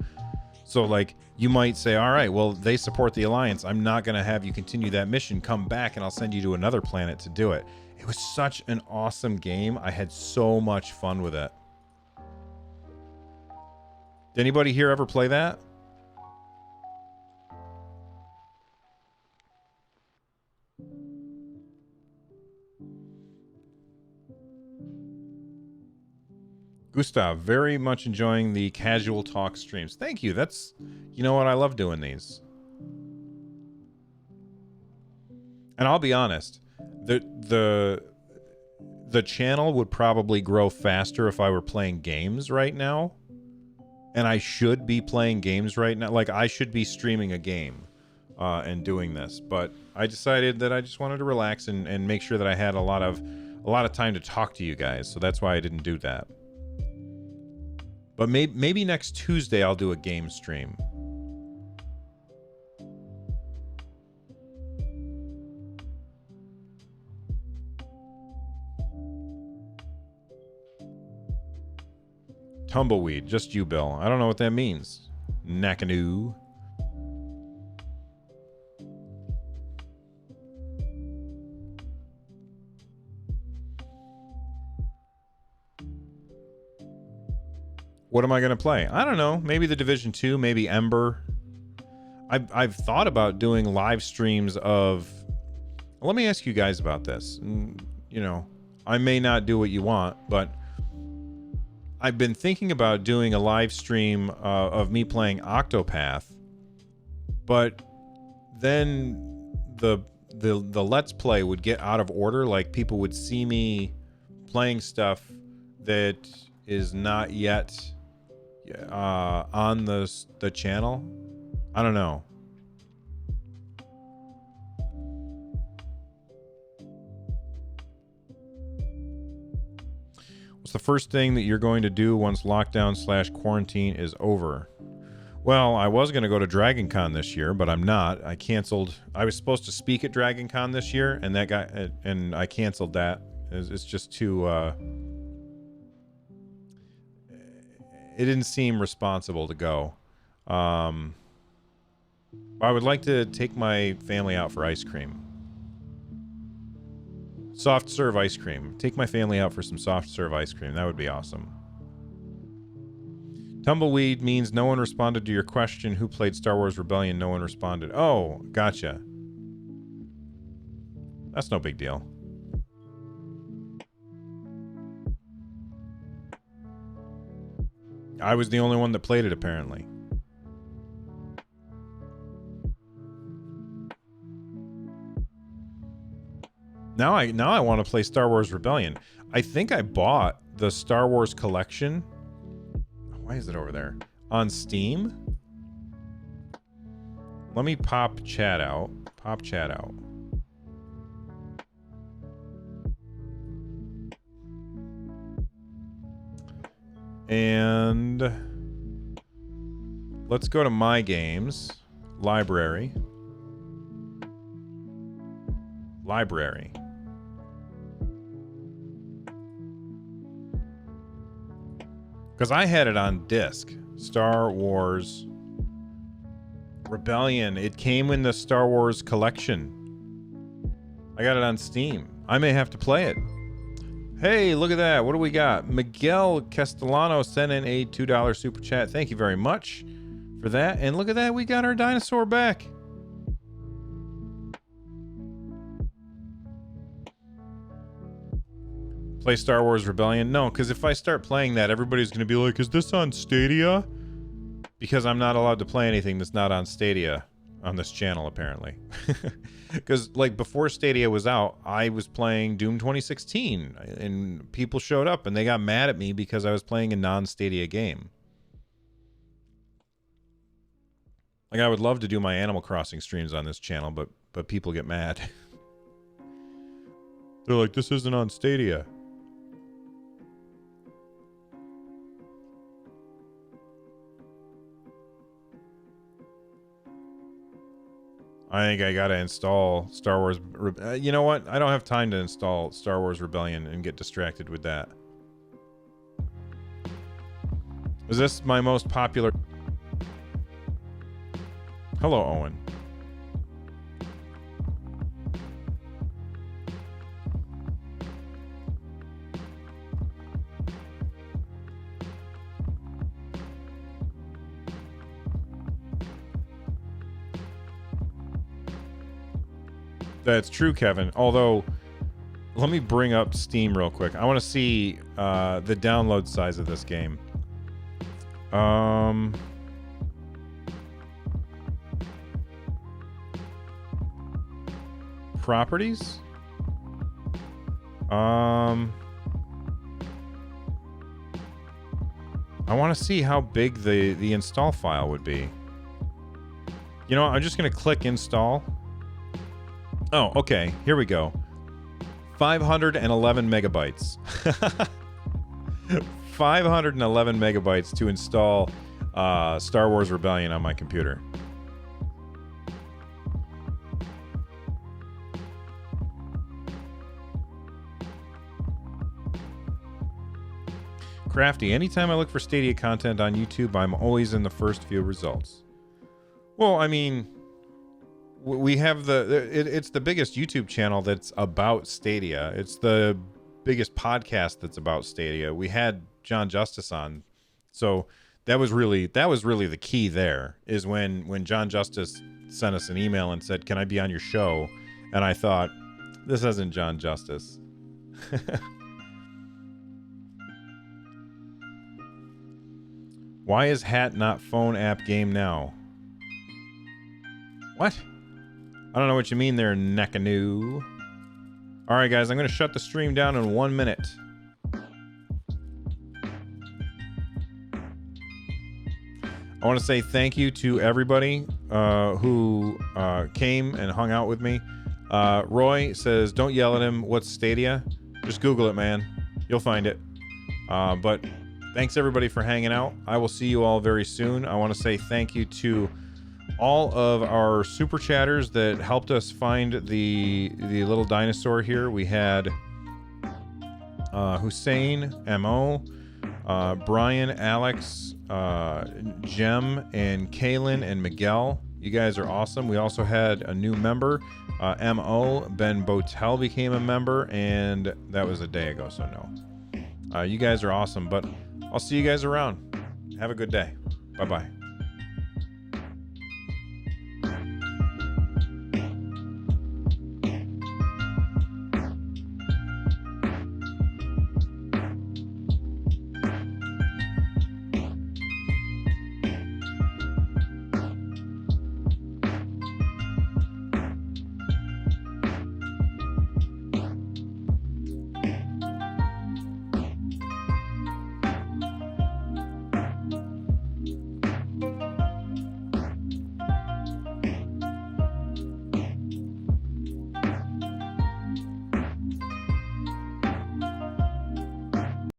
So, like, you might say, all right, well, they support the Alliance. I'm not going to have you continue that mission. Come back and I'll send you to another planet to do it. It was such an awesome game. I had so much fun with it. Did anybody here ever play that? Gustav, very much enjoying the casual talk streams. Thank you. That's, you know what? I love doing these. And I'll be honest, the channel would probably grow faster if I were playing games right now. And I should be playing games right now. Like, I should be streaming a game and doing this. But I decided that I just wanted to relax and make sure that I had a lot of time to talk to you guys. So that's why I didn't do that. But maybe next Tuesday I'll do a game stream. Tumbleweed, just you, Bill. I don't know what that means. Nakanoo. What am I going to play? I don't know. Maybe the Division 2, maybe Ember. I've thought about doing live streams of... Let me ask you guys about this. You know, I may not do what you want, but I've been thinking about doing a live stream of me playing Octopath, but then the Let's Play would get out of order. Like, people would see me playing stuff that is not yet on the channel. I don't know. What's the first thing that you're going to do once lockdown/quarantine is over? Well, I was going to go to Dragon Con this year, but I'm not. I canceled. I was supposed to speak at Dragon Con this year, and I canceled that. It's just too it didn't seem responsible to go. I would like to take my family out for ice cream. Soft serve ice cream. Take my family out for some soft serve ice cream. That would be awesome. Tumbleweed means no one responded to your question. Who played Star Wars Rebellion? No one responded. Oh, gotcha. That's no big deal. I was the only one that played it, apparently. Now I want to play Star Wars Rebellion. I think I bought the Star Wars collection. Why is it over there? On Steam? Let me pop chat out. Pop chat out. And let's go to My Games. Library. Library. Because I had it on disc. Star Wars Rebellion. It came in the Star Wars collection. I got it on Steam. I may have to play it. Hey, look at that. What do we got? Miguel Castellano sent in a $2 super chat. Thank you very much for that. And look at that. We got our dinosaur back. Play Star Wars Rebellion? No, because if I start playing that, everybody's going to be like, is this on Stadia? Because I'm not allowed to play anything that's not on Stadia. on this channel, apparently. Because, like, before Stadia was out, I was playing Doom 2016, and people showed up, and they got mad at me because I was playing a non-Stadia game. Like, I would love to do my Animal Crossing streams on this channel, but people get mad. They're like, this isn't on Stadia. I think I gotta install Star Wars... you know what? I don't have time to install Star Wars Rebellion and get distracted with that. Is this my most popular... Hello, Owen. That's true, Kevin. Although, let me bring up Steam real quick. I want to see the download size of this game. Properties? I want to see how big the install file would be. You know what? I'm just going to click install. Oh, okay. Here we go. 511 megabytes. 511 megabytes to install Star Wars Rebellion on my computer. Crafty, anytime I look for Stadia content on YouTube, I'm always in the first few results. Well, I mean... we have it's the biggest YouTube channel that's about Stadia. It's the biggest podcast that's about Stadia. We had John Justice on. So that was really the key there, is when John Justice sent us an email and said, "Can I be on your show?" And I thought, this isn't John Justice. Why is Hat not phone app game now? What? I don't know what you mean there, Nakanoo. Alright, guys, I'm going to shut the stream down in 1 minute. I want to say thank you to everybody who came and hung out with me. Roy says, don't yell at him. What's Stadia? Just Google it, man. You'll find it. But thanks, everybody, for hanging out. I will see you all very soon. I want to say thank you to all of our super chatters that helped us find the little dinosaur here. We had Hussein, Mo, Brian, Alex, Jem, and Kaylin, and Miguel. You guys are awesome. We also had a new member, Mo. Ben Botel became a member, and that was a day ago, so no. You guys are awesome, but I'll see you guys around. Have a good day. Bye-bye.